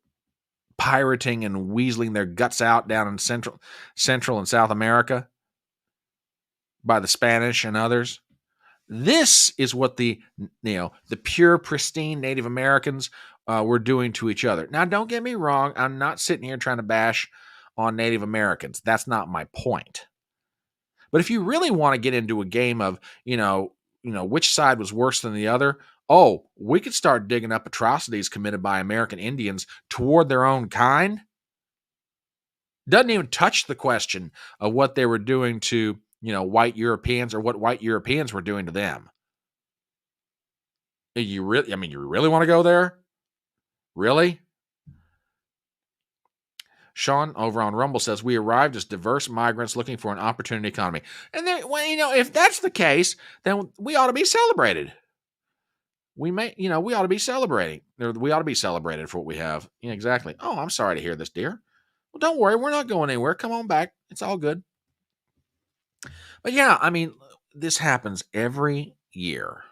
pirating and weaseling their guts out down in Central and South America by the Spanish and others. This is what the pure, pristine Native Americans were doing to each other. Now, don't get me wrong. I'm not sitting here trying to bash on Native Americans. That's not my point. But if you really want to get into a game of, which side was worse than the other, we could start digging up atrocities committed by American Indians toward their own kind. Doesn't even touch the question of what they were doing to, white Europeans or what white Europeans were doing to them. You really want to go there? Really? Sean over on Rumble says, we arrived as diverse migrants looking for an opportunity economy. And then, if that's the case, then we ought to be celebrated. We ought to be celebrating. We ought to be celebrated for what we have. Yeah, exactly. Oh, I'm sorry to hear this, dear. Well, don't worry. We're not going anywhere. Come on back. It's all good. But yeah, I mean, this happens every year.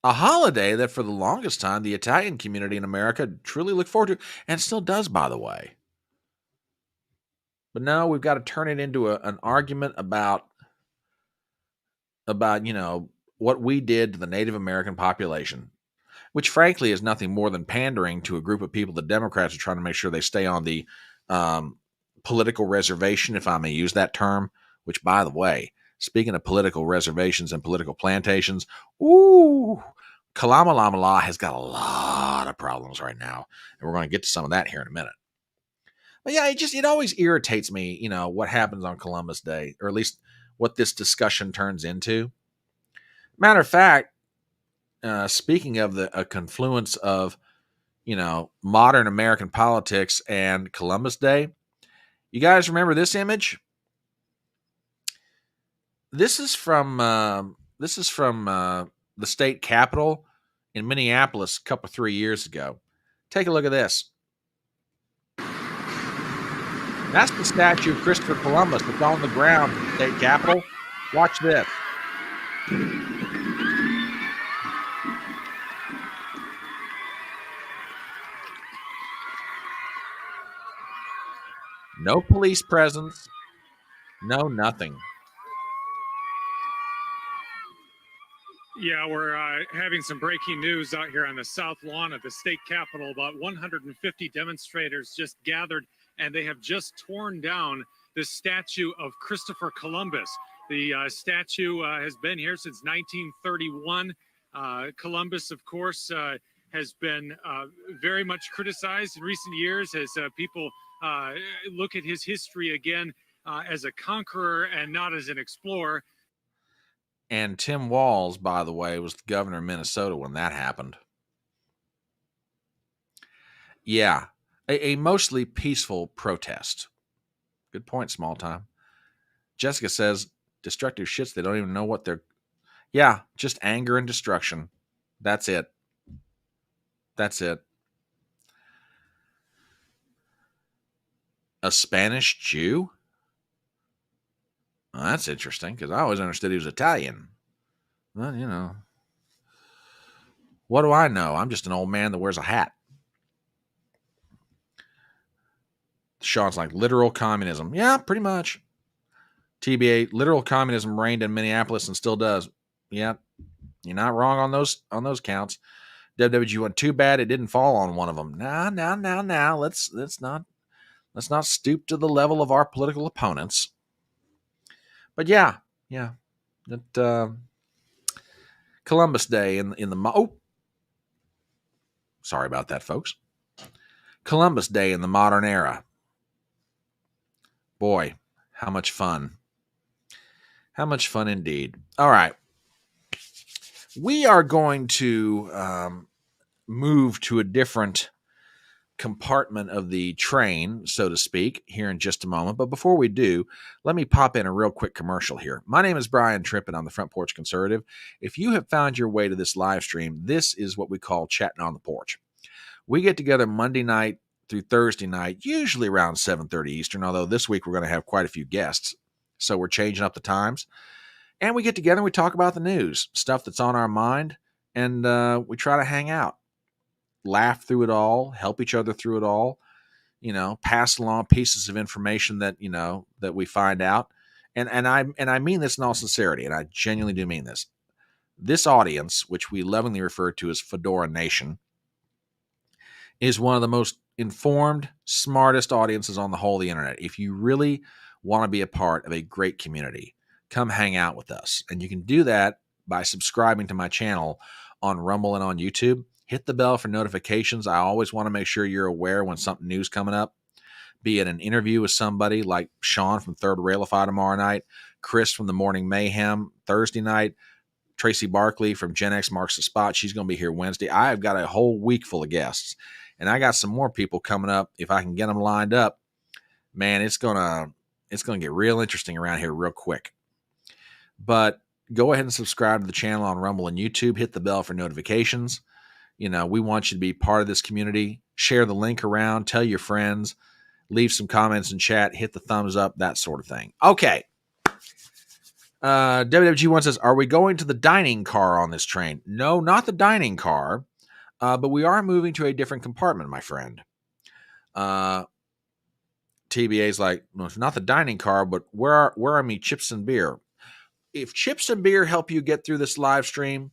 A holiday that for the longest time, the Italian community in America truly looked forward to, and still does, by the way. But now we've got to turn it into an argument about what we did to the Native American population, which frankly is nothing more than pandering to a group of people the Democrats are trying to make sure they stay on the political reservation, if I may use that term, which, by the way, speaking of political reservations and political plantations, Kamala has got a lot of problems right now, and we're going to get to some of that here in a minute. But yeah, it always irritates me, what happens on Columbus Day, or at least what this discussion turns into. Matter of fact, speaking of a confluence of, modern American politics and Columbus Day, you guys remember this image? This is from the state capitol in Minneapolis a 3 years ago. Take a look at this. That's the statue of Christopher Columbus that's on the ground in the state capitol. Watch this. No police presence. No nothing. Yeah, we're having some breaking news out here on the south lawn of the state capitol. About 150 demonstrators just gathered, and they have just torn down the statue of Christopher Columbus. The statue has been here since 1931. Columbus, of course, has been very much criticized in recent years as people look at his history again as a conqueror and not as an explorer. And Tim Walz, by the way, was the governor of Minnesota when that happened. Yeah, a mostly peaceful protest. Good point, small time. Jessica says, destructive shits, they don't even know what they're... Yeah, just anger and destruction. That's it. That's it. A Spanish Jew? Well, that's interesting, because I always understood he was Italian. Well, what do I know? I'm just an old man that wears a hat. Sean's like, literal communism. Yeah, pretty much. TBA, literal communism reigned in Minneapolis and still does. Yeah, you're not wrong on those counts. WWG1, too bad it didn't fall on one of them. Now. Let's not stoop to the level of our political opponents. But yeah. That Columbus Day in the sorry about that, folks. Columbus Day in the modern era. Boy, how much fun. How much fun indeed. All right. We are going to move to a different compartment of the train, so to speak, here in just a moment. But before we do, let me pop in a real quick commercial here. My name is Brian Tripp, and I'm the Front Porch Conservative. If you have found your way to this live stream, this is what we call Chattin on the Porch. We get together Monday night through Thursday night, usually around 7:30 Eastern, although this week we're going to have quite a few guests, so we're changing up the times. And we get together and we talk about the news, stuff that's on our mind, and we try to hang out, laugh through it all, help each other through it all, pass along pieces of information that, that we find out. And I mean this in all sincerity, and I genuinely do mean this. This audience, which we lovingly refer to as Fedora Nation, is one of the most informed, smartest audiences on the whole of the internet. If you really want to be a part of a great community, come hang out with us. And you can do that by subscribing to my channel on Rumble and on YouTube. Hit the bell for notifications. I always want to make sure you're aware when something new's coming up, be it an interview with somebody like Sean from Third Railify tomorrow night, Chris from The Morning Mayhem Thursday night, Tracy Barkley from Gen X Marks the Spot. She's going to be here Wednesday. I've got a whole week full of guests, and I got some more people coming up. If I can get them lined up, man, it's going to get real interesting around here real quick. But go ahead and subscribe to the channel on Rumble and YouTube. Hit the bell for notifications. We want you to be part of this community. Share the link around. Tell your friends. Leave some comments in chat. Hit the thumbs up, that sort of thing. Okay. WWG1 says, are we going to the dining car on this train? No, not the dining car, but we are moving to a different compartment, my friend. TBA's like, no, it's not the dining car, but where are me chips and beer? If chips and beer help you get through this live stream,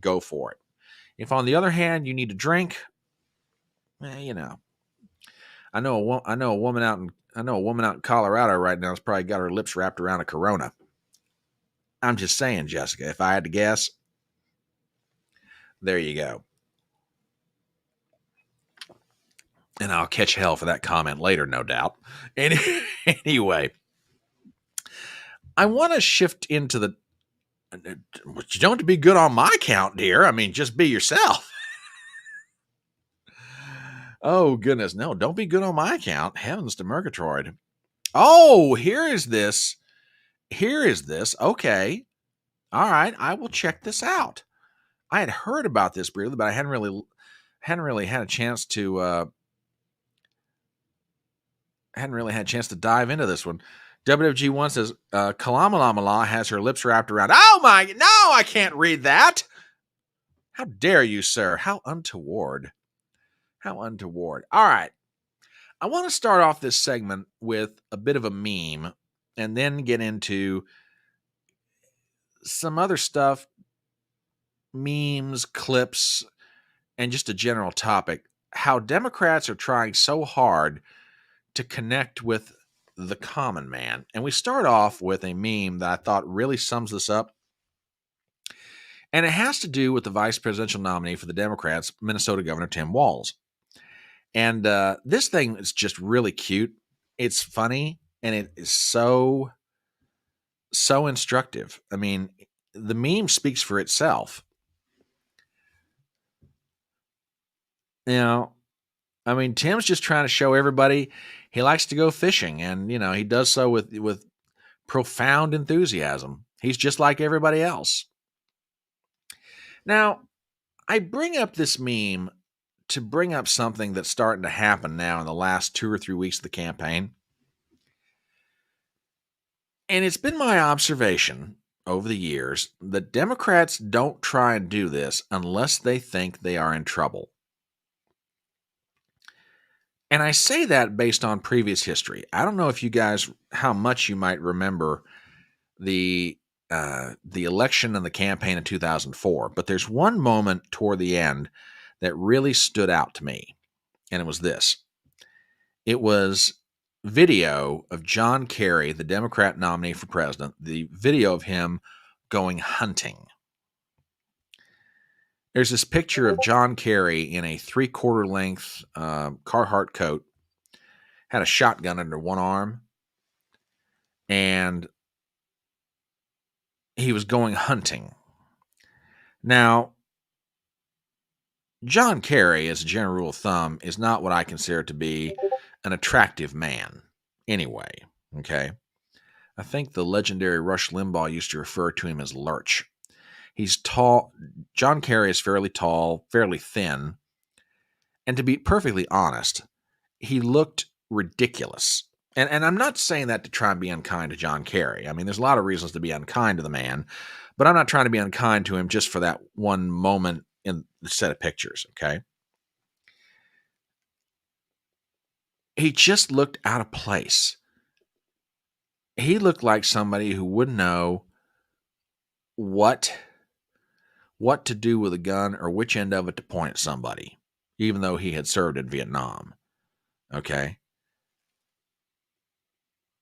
go for it. If, on the other hand, you need a drink, I know a woman out in Colorado right now has probably got her lips wrapped around a Corona. I'm just saying, Jessica, if I had to guess. There you go. And I'll catch hell for that comment later, no doubt. Anyway, I want to shift into the. You don't have to be good on my count, dear. I mean, just be yourself. Oh, goodness. No, don't be good on my account. Heavens to Murgatroyd. Oh, here is this. Okay. All right. I will check this out. I had heard about this briefly, but I hadn't really had a chance to dive into this one. WFG1 says, Kamala has her lips wrapped around. Oh my, no, I can't read that. How dare you, sir? How untoward. How untoward. All right. I want to start off this segment with a bit of a meme and then get into some other stuff, memes, clips, and just a general topic. How Democrats are trying so hard to connect with the common man. And we start off with a meme that I thought really sums this up. And it has to do with the vice presidential nominee for the Democrats, Minnesota Governor Tim Walz. And this thing is just really cute. It's funny, and it is so instructive. I mean, the meme speaks for itself. You know, I mean, Tim's just trying to show everybody he likes to go fishing, and, you know, he does so with profound enthusiasm. He's just like everybody else. Now, I bring up this meme to bring up something that's starting to happen now in the last 2 or 3 weeks of the campaign. And it's been my observation over the years that Democrats don't try and do this unless they think they are in trouble. And I say that based on previous history. I don't know if you guys, how much you might remember the election and the campaign in 2004, but there's one moment toward the end that really stood out to me, and it was this. It was video of John Kerry, the Democrat nominee for president, the video of him going hunting. There's this picture of John Kerry in a 3/4 length Carhartt coat, had a shotgun under one arm, and he was going hunting. Now, John Kerry, as a general rule of thumb, is not what I consider to be an attractive man anyway, okay? I think the legendary Rush Limbaugh used to refer to him as Lurch. He's tall. John Kerry is fairly tall, fairly thin, and to be perfectly honest, he looked ridiculous. And I'm not saying that to try and be unkind to John Kerry. I mean, there's a lot of reasons to be unkind to the man, but I'm not trying to be unkind to him just for that one moment in the set of pictures, okay? He just looked out of place. He looked like somebody who wouldn't know what to do with a gun or which end of it to point at somebody, even though he had served in Vietnam, okay?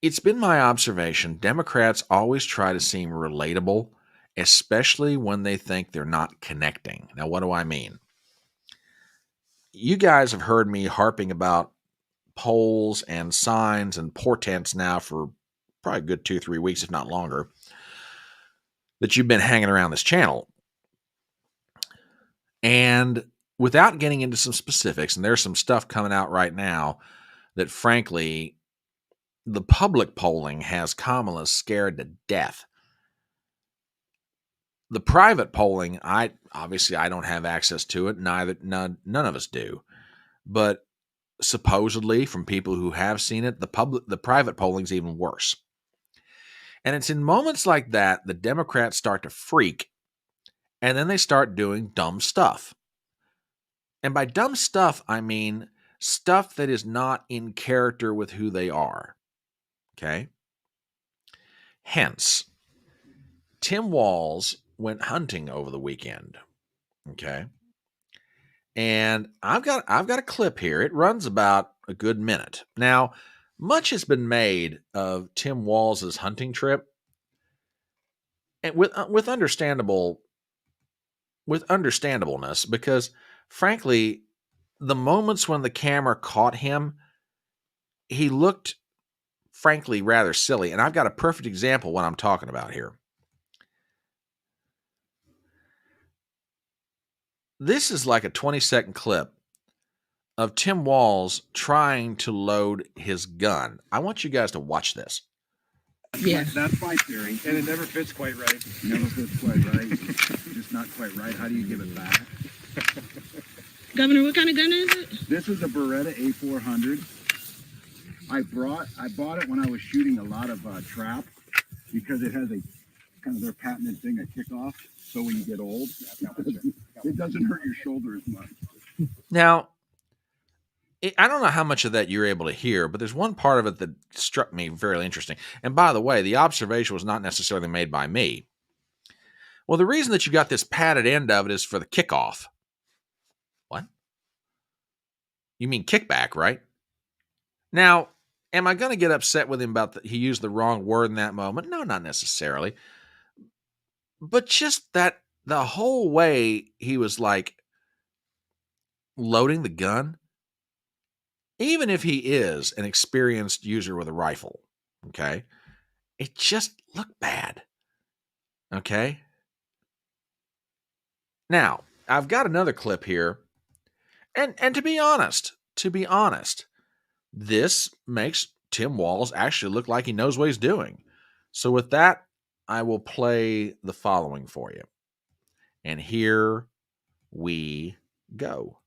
It's been my observation, Democrats always try to seem relatable, especially when they think they're not connecting. Now, what do I mean? You guys have heard me harping about polls and signs and portents now for probably a good 2-3 weeks, if not longer, that you've been hanging around this channel. And without getting into some specifics, and there's some stuff coming out right now that, frankly, the public polling has Kamala scared to death. The private polling, I don't have access to it. None of us do. But supposedly, from people who have seen it, the private polling's even worse. And it's in moments like that the Democrats start to freak, and then they start doing dumb stuff. And by dumb stuff, I mean stuff that is not in character with who they are. Okay? Hence, Tim Walz went hunting over the weekend. Okay? And I've got a clip here. It runs about a good minute. Now, much has been made of Tim Walz's hunting trip, and with understandable with understandableness, because frankly, the moments when the camera caught him, he looked frankly rather silly. And I've got a perfect example what I'm talking about here. This is like a 20-second clip of Tim Walz trying to load his gun. I want you guys to watch this. Yeah, that's my theory. And it never fits quite right. Never fits quite right. Just not quite right. How do you give it back? Governor, what kind of gun is it? This is a Beretta A400. I bought it when I was shooting a lot of trap because it has a kind of their patented thing, a kickoff. So when you get old, it doesn't hurt your shoulder as much. Now, I don't know how much of that you're able to hear, but there's one part of it that struck me very interesting. And by the way, the observation was not necessarily made by me. Well, the reason that you got this padded end of it is for the kickoff. What? You mean kickback, right? Now, am I going to get upset with him about that he used the wrong word in that moment? No, not necessarily. But just that the whole way he was like loading the gun, even if he is an experienced user with a rifle, okay, it just looked bad. Okay. Now, I've got another clip here. And to be honest, this makes Tim Walz actually look like he knows what he's doing. So with that, I will play the following for you. And here we go.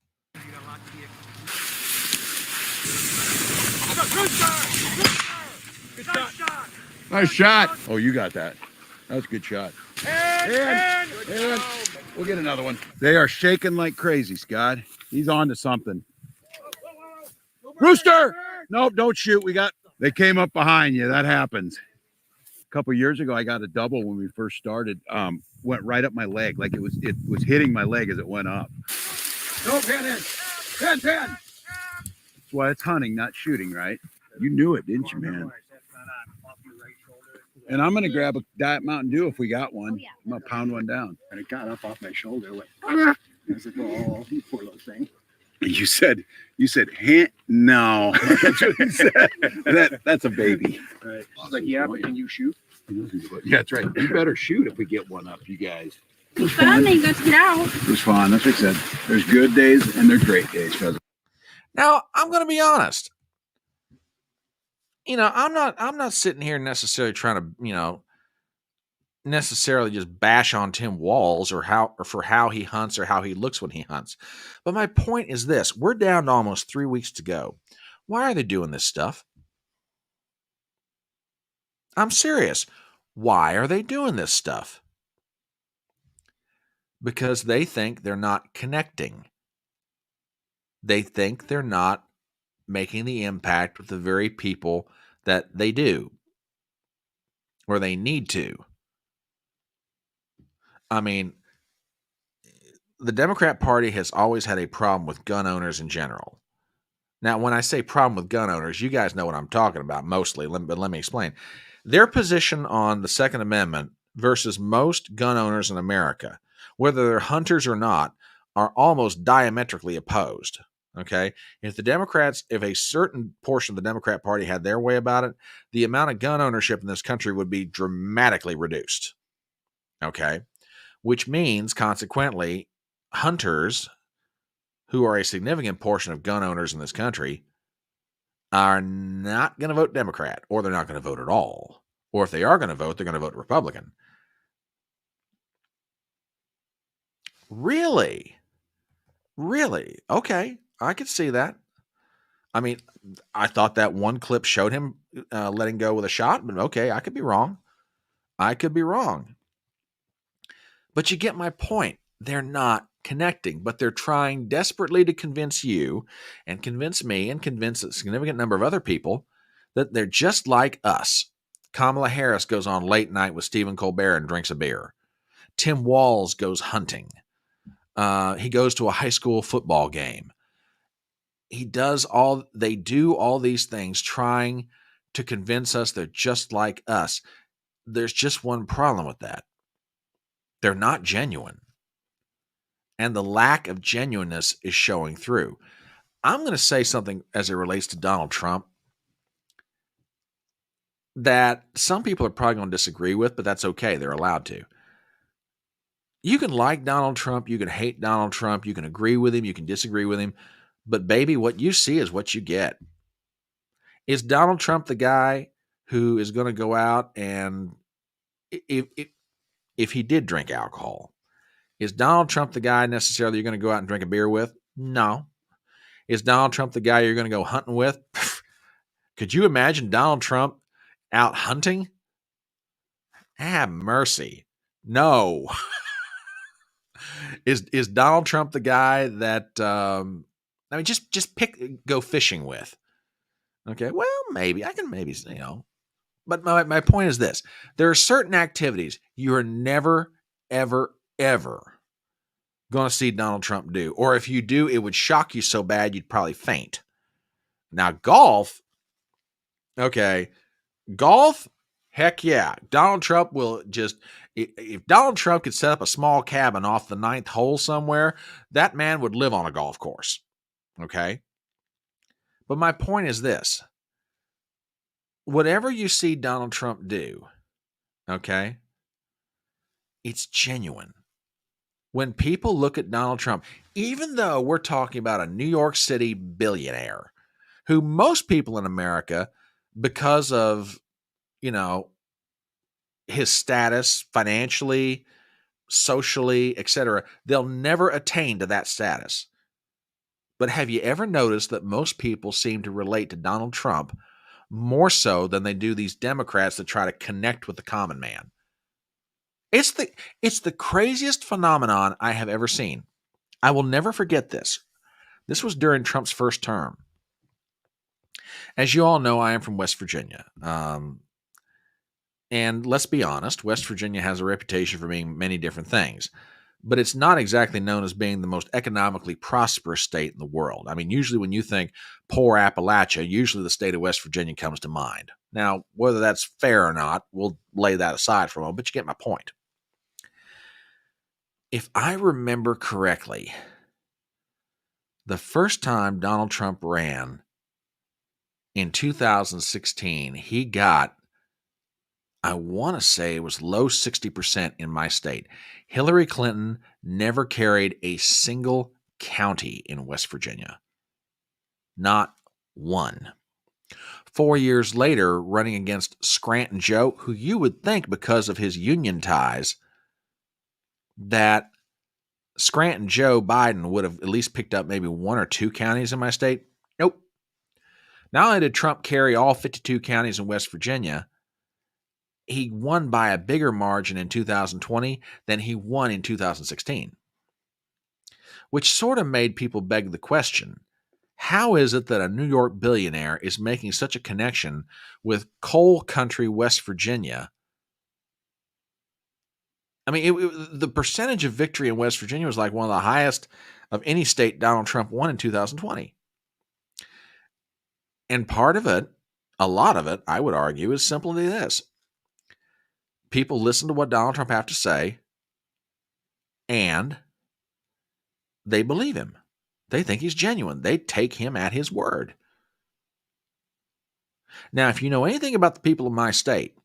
Nice shot. Oh, you got that. That was a good shot. And we'll get another one. They are shaking like crazy, Scott. He's on to something. Rooster! Nope, don't shoot. They came up behind you. That happens. A couple years ago, I got a double when we first started. Went right up my leg. Like it was hitting my leg as it went up. No, pin in. Pin. That's why it's hunting, not shooting, right? You knew it, didn't you, man? And I'm going to grab a Diet Mountain Dew if we got one. I'm going to pound one down. And it got up off my shoulder. Like, I was like, oh, you poor little thing. You said, no. That's what he said. That's a baby. Right. I was like, yeah, but can you shoot? Yeah, that's right. You better shoot if we get one up, you guys. It was fun. You got to get out. It was fun. That's what I said. There's good days and there's great days, cousin. Now, I'm going to be honest. I'm not sitting here necessarily trying to, necessarily just bash on Tim Walz or for how he hunts or how he looks when he hunts. But my point is this: we're down to almost 3 weeks to go. Why are they doing this stuff? I'm serious. Why are they doing this stuff? Because they think they're not connecting. They think they're not making the impact with the very people that they do, or they need to. I mean, the Democrat Party has always had a problem with gun owners in general. Now, when I say problem with gun owners, you guys know what I'm talking about mostly, but let me explain. Their position on the Second Amendment versus most gun owners in America, whether they're hunters or not, are almost diametrically opposed. Okay? If a certain portion of the Democrat Party had their way about it, the amount of gun ownership in this country would be dramatically reduced. Okay? Which means, consequently, hunters, who are a significant portion of gun owners in this country, are not going to vote Democrat, or they're not going to vote at all. Or if they are going to vote, they're going to vote Republican. Really? Really? Okay, I could see that. I mean, I thought that one clip showed him letting go with a shot, but okay, I could be wrong. But you get my point. They're not connecting, but they're trying desperately to convince you and convince me and convince a significant number of other people that they're just like us. Kamala Harris goes on late night with Stephen Colbert and drinks a beer. Tim Walz goes hunting. He goes to a high school football game. They do all these things trying to convince us they're just like us. There's just one problem with that. They're not genuine. and the lack of genuineness is showing through. I'm going to say something as it relates to Donald Trump that some people are probably going to disagree with, but that's okay. They're allowed to. You can like Donald Trump, you can hate Donald Trump, you can agree with him, you can disagree with him, but baby, what you see is what you get. Is Donald Trump the guy who is going to go out and if he did drink alcohol, is Donald Trump the guy necessarily you're going to go out and drink a beer with? No. Is Donald Trump the guy you're going to go hunting with? Could you imagine Donald Trump out hunting? Have mercy. No. Is Donald Trump the guy that just go fishing with? Okay, well, maybe I can but my point is this: there are certain activities you are never, ever, ever going to see Donald Trump do, or if you do, it would shock you so bad you'd probably faint. Now, golf, okay, heck yeah, Donald Trump will just. If Donald Trump could set up a small cabin off the 9th hole somewhere, that man would live on a golf course. Okay? But my point is this. Whatever you see Donald Trump do, okay, it's genuine. When people look at Donald Trump, even though we're talking about a New York City billionaire, who most people in America, because of, his status financially, socially, etc., they'll never attain to that status. But have you ever noticed that most people seem to relate to Donald Trump more so than they do these Democrats that try to connect with the common man? It's the craziest phenomenon I have ever seen. I will never forget this. This was during Trump's first term. As you all know, I am from West Virginia. And let's be honest, West Virginia has a reputation for being many different things, but it's not exactly known as being the most economically prosperous state in the world. I mean, usually when you think poor Appalachia, usually the state of West Virginia comes to mind. Now, whether that's fair or not, we'll lay that aside for a moment, but you get my point. If I remember correctly, the first time Donald Trump ran in 2016, he got, I want to say it was low 60% in my state. Hillary Clinton never carried a single county in West Virginia. Not one. 4 years later, running against Scranton Joe, who you would think because of his union ties, that Scranton Joe Biden would have at least picked up maybe 1 or 2 counties in my state. Nope. Not only did Trump carry all 52 counties in West Virginia, he won by a bigger margin in 2020 than he won in 2016. Which sort of made people beg the question, how is it that a New York billionaire is making such a connection with coal country West Virginia? I mean, the percentage of victory in West Virginia was like one of the highest of any state Donald Trump won in 2020. And part of it, a lot of it, I would argue, is simply this. People listen to what Donald Trump have to say, and they believe him. They think he's genuine. They take him at his word. Now, if you know anything about the people of my state,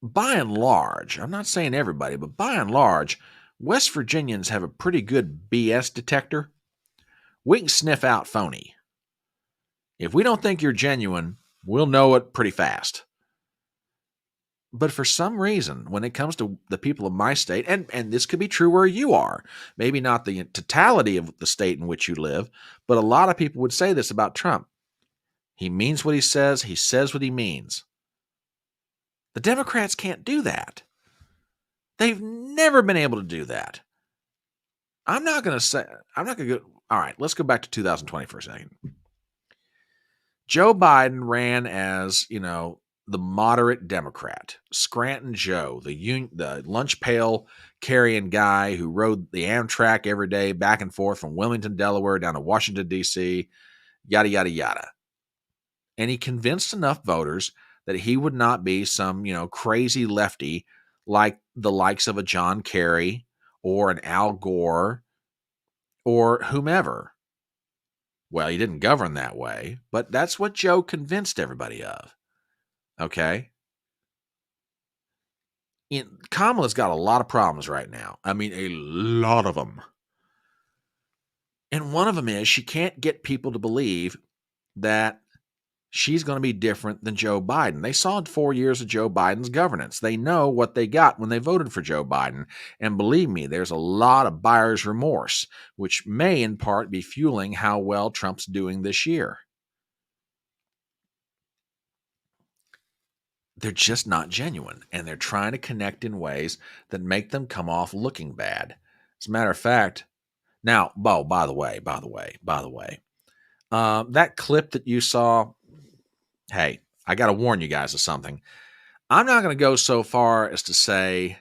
by and large, I'm not saying everybody, but by and large, West Virginians have a pretty good BS detector. We can sniff out phony. If we don't think you're genuine, we'll know it pretty fast. But for some reason, when it comes to the people of my state, and this could be true where you are, maybe not the totality of the state in which you live, but a lot of people would say this about Trump. He means what he says what he means. The Democrats can't do that. They've never been able to do that. I'm not going to go. All right, let's go back to 2020 for a second. Joe Biden ran as, the moderate Democrat. Scranton Joe, the lunch pail carrying guy who rode the Amtrak every day back and forth from Wilmington, Delaware down to Washington, D.C., yada, yada, yada. And he convinced enough voters that he would not be some, crazy lefty like the likes of a John Kerry or an Al Gore or whomever. Well, he didn't govern that way, but that's what Joe convinced everybody of. Okay? Kamala's got a lot of problems right now. I mean, a lot of them. And one of them is she can't get people to believe that she's going to be different than Joe Biden. They saw 4 years of Joe Biden's governance. They know what they got when they voted for Joe Biden. And believe me, there's a lot of buyer's remorse, which may in part be fueling how well Trump's doing this year. They're just not genuine, and they're trying to connect in ways that make them come off looking bad. As a matter of fact, now, by the way, that clip that you saw, hey, I got to warn you guys of something. I'm not going to go so far as to say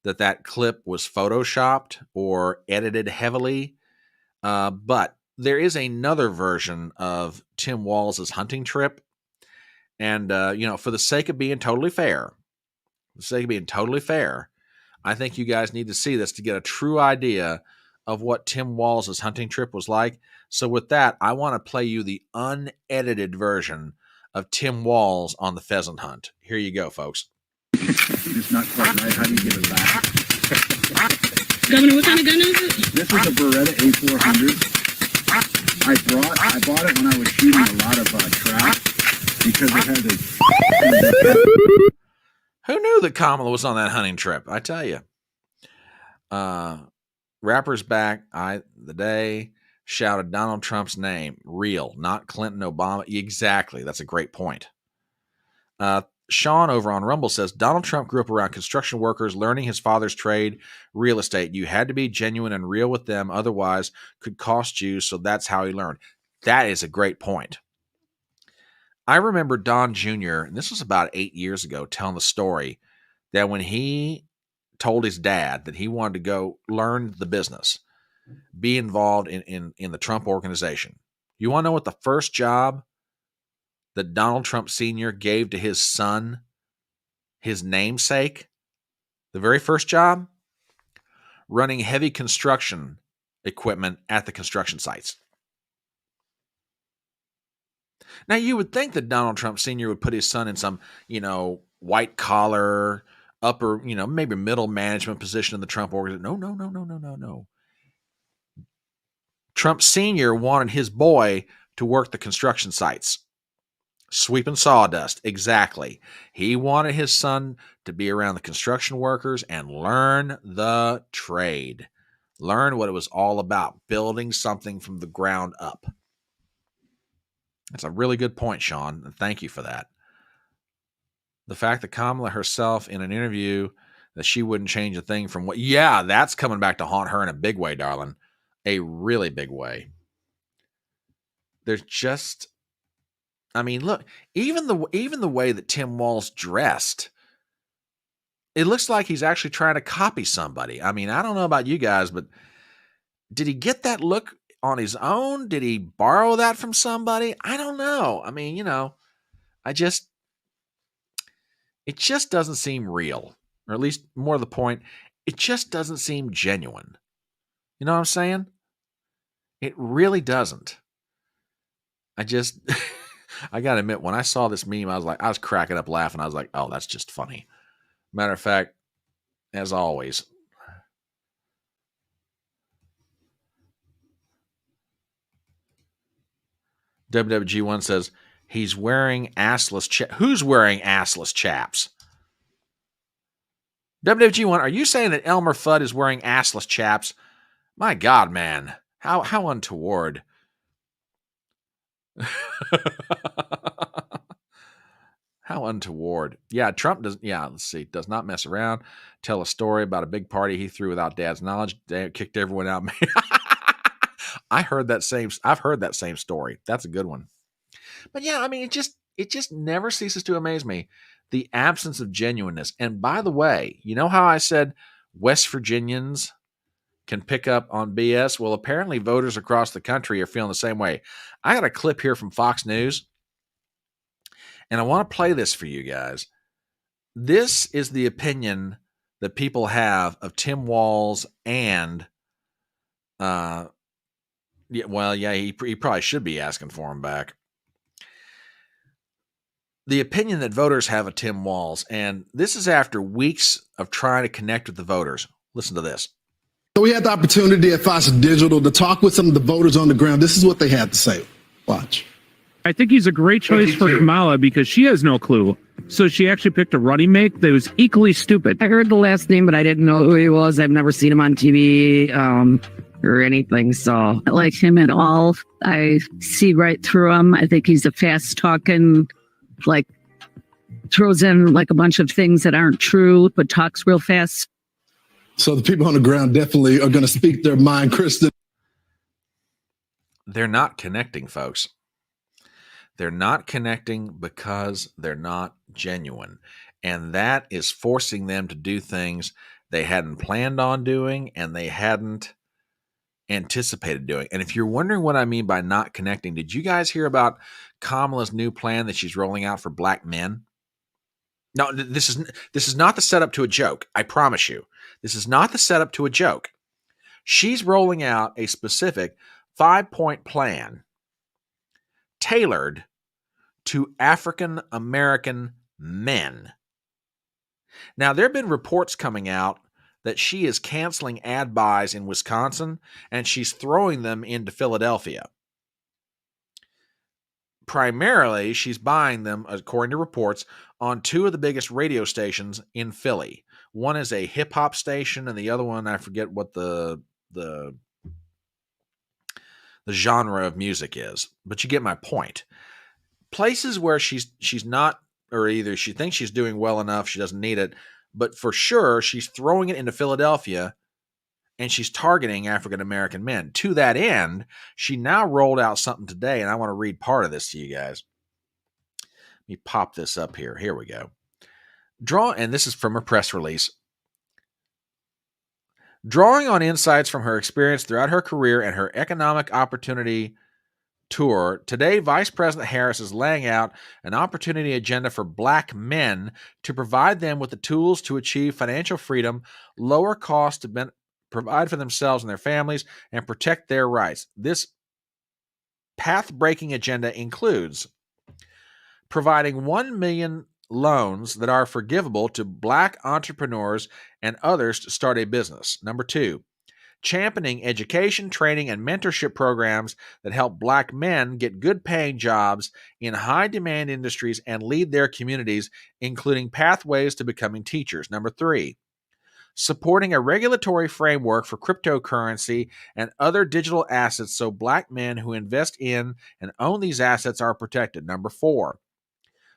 that clip was photoshopped or edited heavily, but there is another version of Tim Walz's hunting trip. And, for the sake of being totally fair, I think you guys need to see this to get a true idea of what Tim Walz's hunting trip was like. So with that, I want to play you the unedited version of Tim Walz on the pheasant hunt. Here you go, folks. It's not quite right. How do you get it back? Governor, what kind of gun is it? This is a Beretta A400. I bought it when I was shooting a lot of traps because it has a... Who knew that Kamala was on that hunting trip? I tell you. Rappers back the day shouted Donald Trump's name. Real, not Clinton, Obama. Exactly. That's a great point. Sean over on Rumble says, Donald Trump grew up around construction workers, learning his father's trade, real estate. You had to be genuine and real with them, otherwise could cost you, so that's how he learned. That is a great point. I remember Don Jr., and this was about 8 years ago, telling the story that when he told his dad that he wanted to go learn the business, be involved in the Trump organization. You want to know what the first job that Donald Trump Sr. gave to his son, his namesake? The very first job? Running heavy construction equipment at the construction sites. Now, you would think that Donald Trump Sr. would put his son in some, white collar, upper, maybe middle management position in the Trump organization. No. Trump Sr. wanted his boy to work the construction sites. Sweeping sawdust, exactly. He wanted his son to be around the construction workers and learn the trade. Learn what it was all about, building something from the ground up. That's a really good point, Sean, and thank you for that. The fact that Kamala herself in an interview that she wouldn't change a thing from that's coming back to haunt her in a big way, darling. A really big way. There's just, look, even the way that Tim Walz dressed, it looks like he's actually trying to copy somebody. I don't know about you guys, but did he get that look on his own? Did he borrow that from somebody? I don't know. It just doesn't seem real, or at least more to the point, it just doesn't seem genuine. You know what I'm saying? It really doesn't. I got to admit, when I saw this meme, I was cracking up laughing. I was like, oh, that's just funny. Matter of fact, as always, WWG1 says, he's wearing assless Who's wearing assless chaps? WWG1, are you saying that Elmer Fudd is wearing assless chaps? My God, man. How untoward. How untoward. Yeah, Trump does not mess around. Tell a story about a big party he threw without dad's knowledge. Dad kicked everyone out. I've heard that same story. That's a good one. But yeah, it just never ceases to amaze me, the absence of genuineness. And by the way, you know how I said West Virginians can pick up on BS? Well, apparently voters across the country are feeling the same way. I got a clip here from Fox News, and I want to play this for you guys. This is the opinion that people have of Tim Walz and, he probably should be asking for him back. The opinion that voters have of Tim Walz, and this is after weeks of trying to connect with the voters. Listen to this. So we had the opportunity at Fox Digital to talk with some of the voters on the ground. This is what they had to say. Watch. I think he's a great choice for Kamala because she has no clue. So she actually picked a running mate that was equally stupid. I heard the last name, but I didn't know who he was. I've never seen him on TV or anything. So I don't like him at all. I see right through him. I think he's a fast talking, like throws in like a bunch of things that aren't true, but talks real fast. So the people on the ground definitely are going to speak their mind, Kristen. They're not connecting, folks. They're not connecting because they're not genuine. And that is forcing them to do things they hadn't planned on doing and they hadn't anticipated doing. And if you're wondering what I mean by not connecting, did you guys hear about Kamala's new plan that she's rolling out for black men? No, this is not the setup to a joke. I promise you. This is not the setup to a joke. She's rolling out a specific 5-point plan tailored to African American men. Now, there have been reports coming out that she is canceling ad buys in Wisconsin and she's throwing them into Philadelphia. Primarily, she's buying them, according to reports, on 2 of the biggest radio stations in Philly. One is a hip-hop station, and the other one, I forget what the genre of music is. But you get my point. Places where she's not, or either she thinks she's doing well enough, she doesn't need it, but for sure, she's throwing it into Philadelphia, and she's targeting African-American men. To that end, she now rolled out something today, and I want to read part of this to you guys. Let me pop this up here. Here we go. And this is from her press release. Drawing on insights from her experience throughout her career and her economic opportunity tour, today Vice President Harris is laying out an opportunity agenda for black men to provide them with the tools to achieve financial freedom, lower costs to provide for themselves and their families, and protect their rights. This path-breaking agenda includes providing 1 million loans that are forgivable to black entrepreneurs and others to start a business. Number 2, championing education, training, and mentorship programs that help black men get good-paying jobs in high-demand industries and lead their communities, including pathways to becoming teachers. Number 3, supporting a regulatory framework for cryptocurrency and other digital assets so black men who invest in and own these assets are protected. Number 4,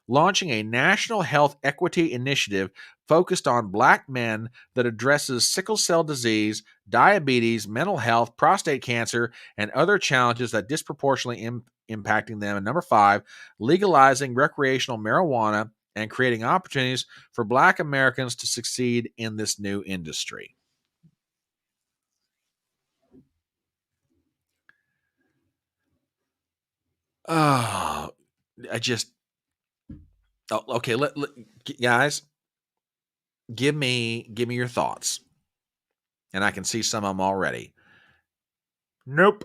launching a national health equity initiative focused on black men that addresses sickle cell disease, diabetes, mental health, prostate cancer, and other challenges that disproportionately impacting them. And number 5, legalizing recreational marijuana and creating opportunities for black Americans to succeed in this new industry. Oh, okay. Guys, give me your thoughts, and I can see some of them already. Nope.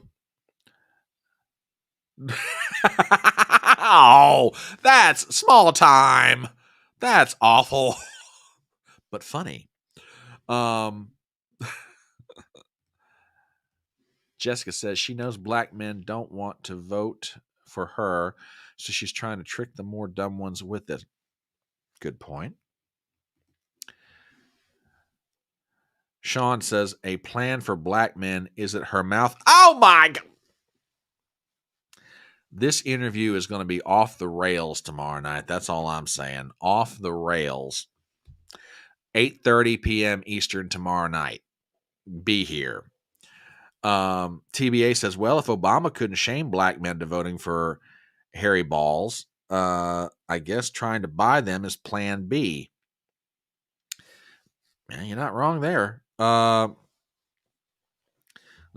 Oh, that's small time. That's awful, but funny. Jessica says she knows black men don't want to vote for her, so she's trying to trick the more dumb ones with it. Good point. Sean says a plan for black men is at her mouth. Oh my God. This interview is going to be off the rails tomorrow night. That's all I'm saying. Off the rails. 8:30 p.m. Eastern tomorrow night. Be here. TBA says, well, if Obama couldn't shame black men to voting for Harry Balls, I guess trying to buy them is plan B. Man, you're not wrong there. Let's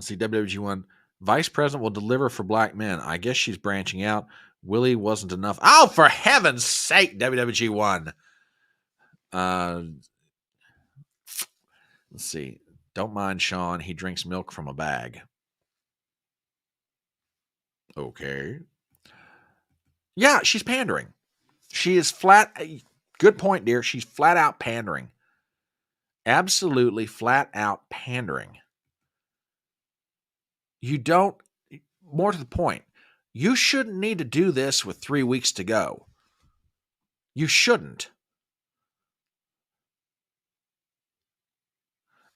see, WWG1. Vice President will deliver for black men. I guess she's branching out. Willie wasn't enough. Oh, for heaven's sake, WWG1. Let's see. Don't mind Sean. He drinks milk from a bag. Okay. Yeah, she's pandering. She is flat. Good point, dear. She's flat out pandering. Absolutely flat out pandering. You don't, more to the point, you shouldn't need to do this with 3 weeks to go. You shouldn't.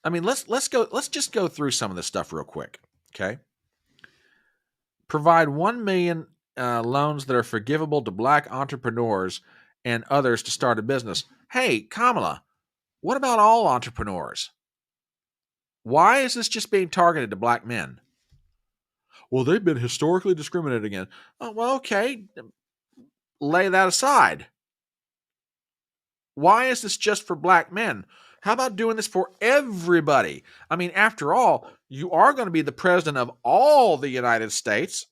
I mean, let's just go through some of this stuff real quick. Okay. Provide 1 million loans that are forgivable to black entrepreneurs and others to start a business. Hey, Kamala, what about all entrepreneurs? Why is this just being targeted to black men? Well, they've been historically discriminated against. Oh, well, okay. Lay that aside. Why is this just for black men? How about doing this for everybody? I mean, after all, you are going to be the president of all the United States,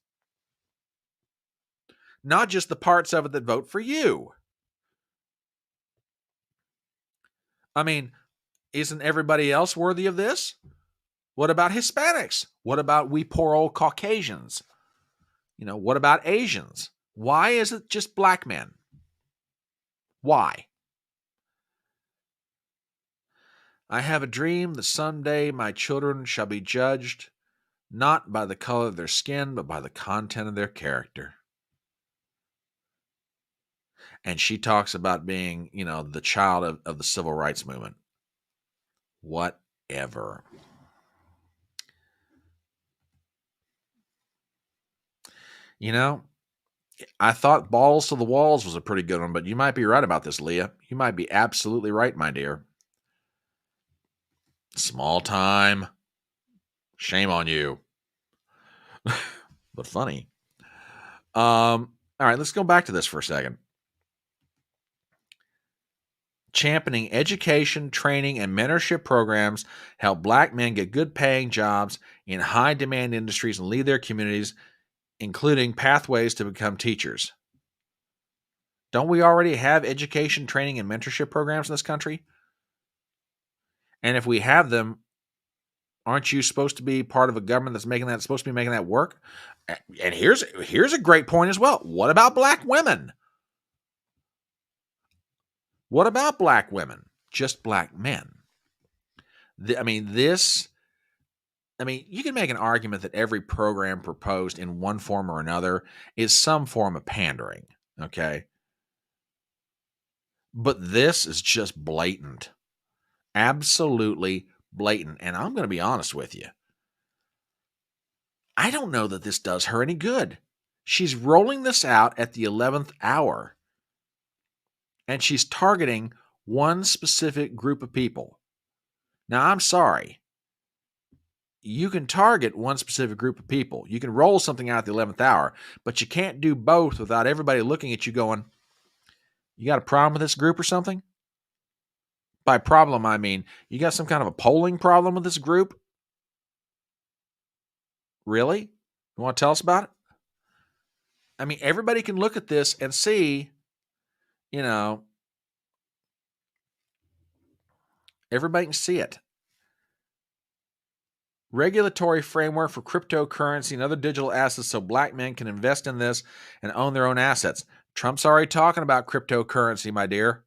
not just the parts of it that vote for you. I mean, isn't everybody else worthy of this? What about Hispanics? What about we poor old Caucasians? What about Asians? Why is it just black men? Why? I have a dream that someday my children shall be judged not by the color of their skin, but by the content of their character. And she talks about being, the child of the civil rights movement. Whatever. I thought Balls to the Walls was a pretty good one, but you might be right about this, Leah. You might be absolutely right, my dear. Small time. Shame on you. But funny. All right, let's go back to this for a second. Championing education, training, and mentorship programs help black men get good paying jobs in high demand industries and lead their communities, including pathways to become teachers. Don't we already have education, training, and mentorship programs in this country? And if we have them, aren't you supposed to be part of a government that's supposed to be making that work? And here's a great point as well. What about black women? What about black women? Just black men. You can make an argument that every program proposed in one form or another is some form of pandering, okay? But this is just blatant. Absolutely blatant. And I'm going to be honest with you. I don't know that this does her any good. She's rolling this out at the 11th hour. And she's targeting one specific group of people. Now, I'm sorry. You can target one specific group of people. You can roll something out at the 11th hour, but you can't do both without everybody looking at you going, you got a problem with this group or something? By problem, I mean, you got some kind of a polling problem with this group? Really? You want to tell us about it? I mean, everybody can look at this and see, everybody can see it. Regulatory framework for cryptocurrency and other digital assets so black men can invest in this and own their own assets. Trump's already talking about cryptocurrency, my dear.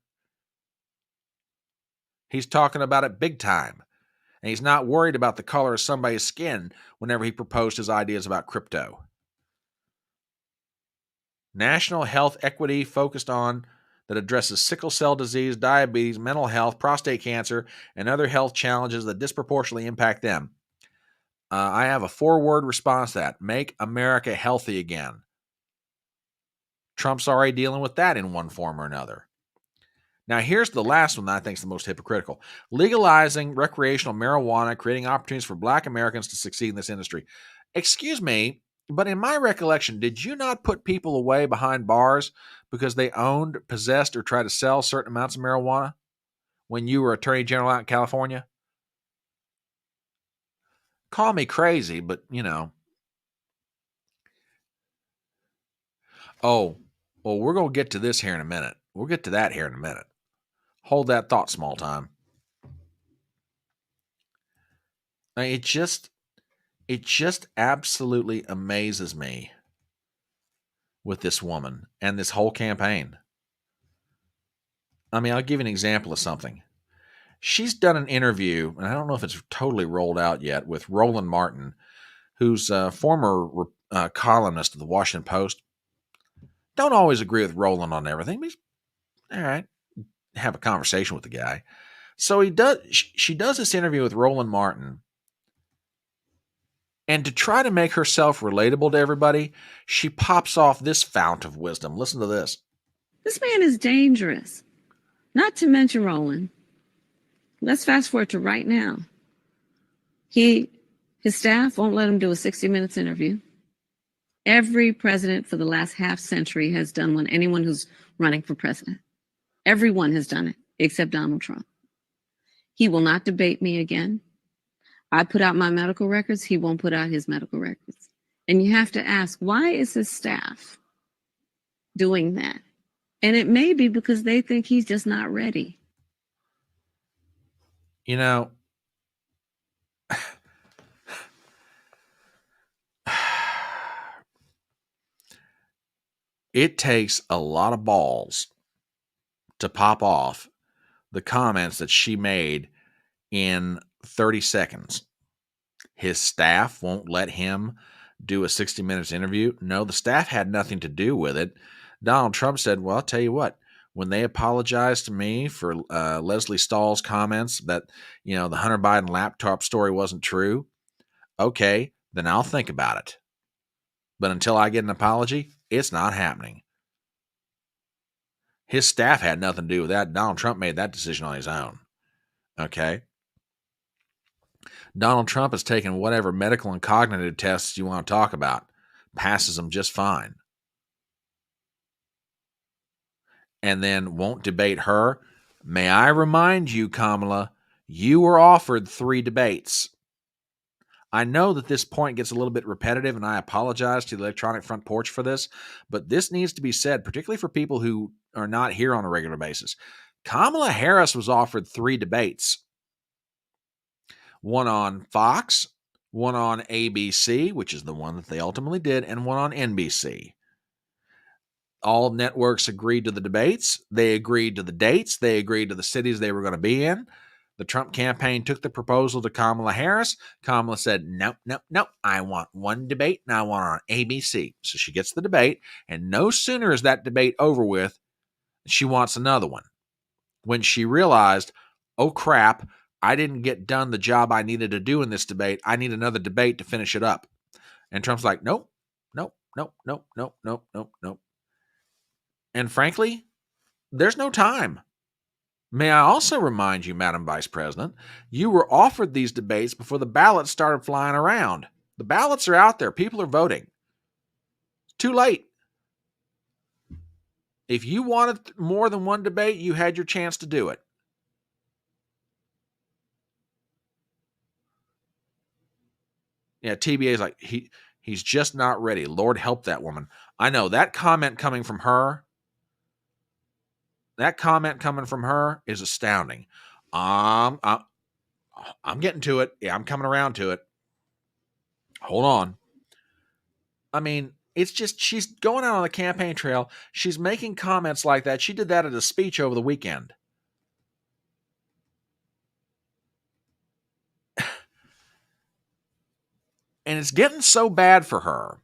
He's talking about it big time. And he's not worried about the color of somebody's skin whenever he proposed his ideas about crypto. National health equity focused on that addresses sickle cell disease, diabetes, mental health, prostate cancer, and other health challenges that disproportionately impact them. I have a 4-word response to that. Make America healthy again. Trump's already dealing with that in one form or another. Now, here's the last one that I think is the most hypocritical. Legalizing recreational marijuana, creating opportunities for black Americans to succeed in this industry. Excuse me, but in my recollection, did you not put people away behind bars because they owned, possessed, or tried to sell certain amounts of marijuana when you were Attorney General out in California? Call me crazy, but, Oh, well, we're going to get to this here in a minute. We'll get to that here in a minute. Hold that thought, small time. It just absolutely amazes me with this woman and this whole campaign. I mean, I'll give you an example of something. She's done an interview, and I don't know if it's totally rolled out yet, with Roland Martin, who's a former columnist of the Washington Post. Don't always agree with Roland on everything, but he's all right. Have a conversation with the guy. So she does this interview with Roland Martin. And to try to make herself relatable to everybody, she pops off this fount of wisdom. Listen to this. This man is dangerous. Not to mention Roland. Let's fast forward to right now. His staff won't let him do a 60 minutes interview. Every president for the last half century has done one, anyone who's running for president. Everyone has done it, except Donald Trump. He will not debate me again. I put out my medical records. He won't put out his medical records. And you have to ask, why is his staff doing that? And it may be because they think he's just not ready. You know, it takes a lot of balls to pop off the comments that she made in 30 seconds. His staff won't let him do a 60 minutes interview. No, the staff had nothing to do with it. Donald Trump said, well, I'll tell you what, when they apologized to me for Leslie Stahl's comments that, the Hunter Biden laptop story wasn't true, okay, then I'll think about it. But until I get an apology, it's not happening. His staff had nothing to do with that. Donald Trump made that decision on his own. Okay? Donald Trump has taken whatever medical and cognitive tests you want to talk about, passes them just fine. And then won't debate her. May I remind you, Kamala, you were offered 3 debates. I know that this point gets a little bit repetitive, and I apologize to the Electronic Front Porch for this, but this needs to be said, particularly for people who are not here on a regular basis. Kamala Harris was offered 3 debates. One on Fox, one on ABC, which is the one that they ultimately did, and one on NBC. All networks agreed to the debates. They agreed to the dates. They agreed to the cities they were going to be in. The Trump campaign took the proposal to Kamala Harris. Kamala said, no, I want one debate, and I want it on ABC. So she gets the debate, and no sooner is that debate over with, she wants another one. When she realized, oh crap, I didn't get done the job I needed to do in this debate. I need another debate to finish it up. And Trump's like, nope. And frankly, there's no time. May I also remind you, Madam Vice President, you were offered these debates before the ballots started flying around. The ballots are out there. People are voting. Too late. If you wanted more than one debate, you had your chance to do it. Yeah, TBA is like, he's just not ready. Lord help that woman. I know that comment coming from her. That comment coming from her is astounding. I'm getting to it. Yeah, I'm coming around to it. Hold on. I mean, it's just she's going out on the campaign trail. She's making comments like that. She did that at a speech over the weekend. And it's getting so bad for her.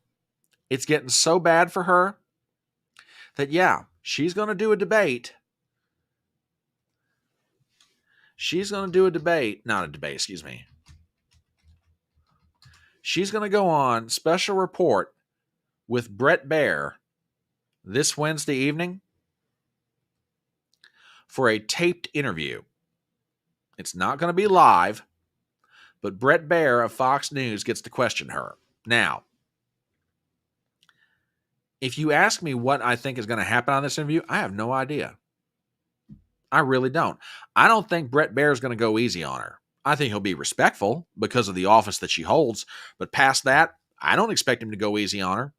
It's getting so bad for her that, yeah, she's going to do a debate. She's going to do a debate. Not a debate, excuse me. She's going to go on special report with Bret Baier this Wednesday evening for a taped interview. It's not going to be live, but Bret Baier of Fox News gets to question her. Now, if you ask me what I think is going to happen on this interview, I have no idea. I really don't. I don't think Bret Baier is going to go easy on her. I think he'll be respectful because of the office that she holds, but past that, I don't expect him to go easy on her.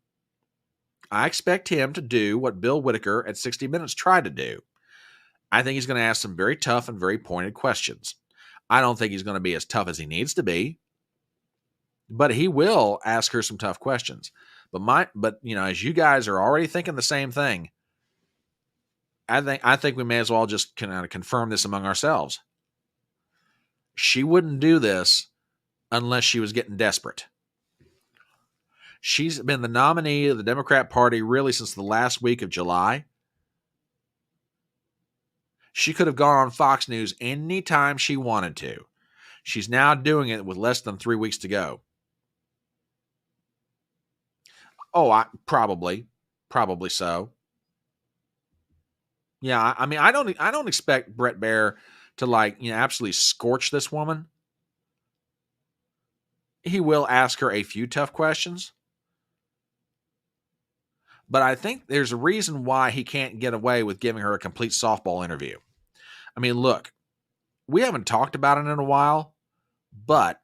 I expect him to do what Bill Whitaker at 60 Minutes tried to do. I think he's going to ask some very tough and very pointed questions. I don't think he's going to be as tough as he needs to be. But he will ask her some tough questions. But as you guys are already thinking the same thing, I think we may as well just kind of confirm this among ourselves. She wouldn't do this unless she was getting desperate. She's been the nominee of the Democrat Party really since the last week of July. She could have gone on Fox News anytime she wanted to. She's now doing it with less than 3 weeks to go. Oh, probably so. Yeah, I mean, I don't expect Brett Baer to absolutely scorch this woman. He will ask her a few tough questions. But I think there's a reason why he can't get away with giving her a complete softball interview. I mean, look, we haven't talked about it in a while, but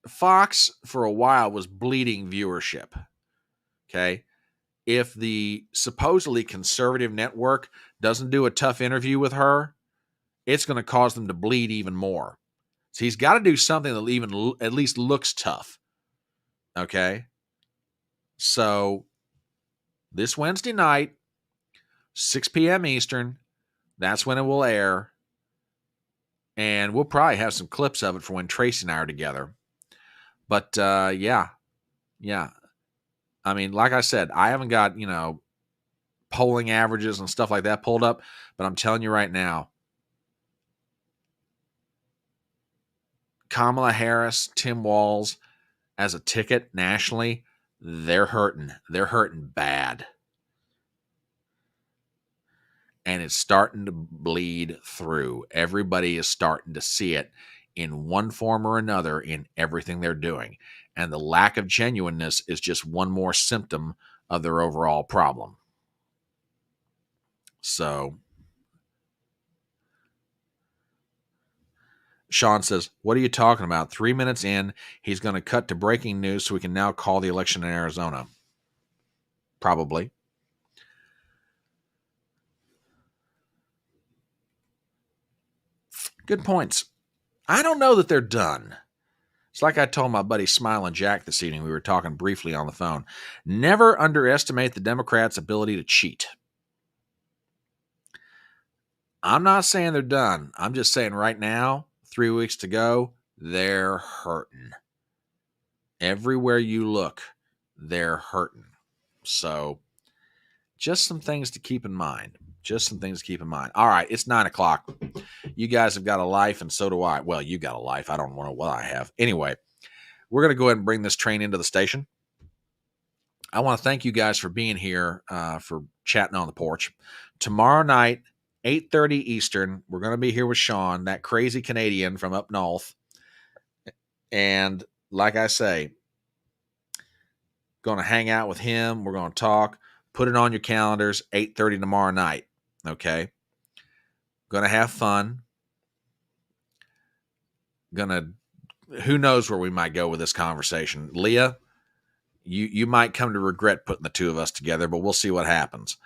Fox for a while was bleeding viewership. Okay? If the supposedly conservative network doesn't do a tough interview with her, it's going to cause them to bleed even more. So he's got to do something that even at least looks tough. Okay? So this Wednesday night, 6 p.m. Eastern, that's when it will air. And we'll probably have some clips of it for when Tracy and I are together. But yeah. I mean, like I said, I haven't got, polling averages and stuff like that pulled up, but I'm telling you right now, Kamala Harris, Tim Walz, as a ticket nationally, they're hurting. They're hurting bad. And it's starting to bleed through. Everybody is starting to see it in one form or another in everything they're doing. And the lack of genuineness is just one more symptom of their overall problem. So, Sean says, what are you talking about? 3 minutes in, he's going to cut to breaking news so we can now call the election in Arizona. Probably. Good points. I don't know that they're done. It's like I told my buddy Smiling Jack this evening. We were talking briefly on the phone. Never underestimate the Democrats' ability to cheat. I'm not saying they're done. I'm just saying right now, 3 weeks to go, they're hurting. Everywhere you look, they're hurting. So just some things to keep in mind. All right, it's 9 o'clock. You guys have got a life, and so do I. Well, you got a life. I don't know what I have. Anyway, we're going to go ahead and bring this train into the station. I want to thank you guys for being here, for chatting on the porch. Tomorrow night, 8:30 Eastern, we're going to be here with Sean, that crazy Canadian from up north. And like I say, going to hang out with him. We're going to talk. Put it on your calendars, 8:30 tomorrow night. Okay? Going to have fun. Who knows where we might go with this conversation. Leah, you might come to regret putting the two of us together, but we'll see what happens.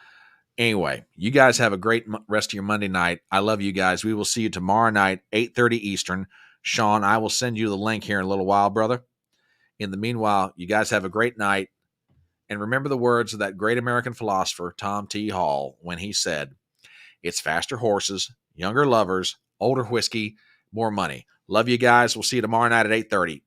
Anyway, you guys have a great rest of your Monday night. I love you guys. We will see you tomorrow night, 8:30 Eastern. Sean, I will send you the link here in a little while, brother. In the meanwhile, you guys have a great night. And remember the words of that great American philosopher, Tom T. Hall, when he said, it's faster horses, younger lovers, older whiskey, more money. Love you guys. We'll see you tomorrow night at 8:30.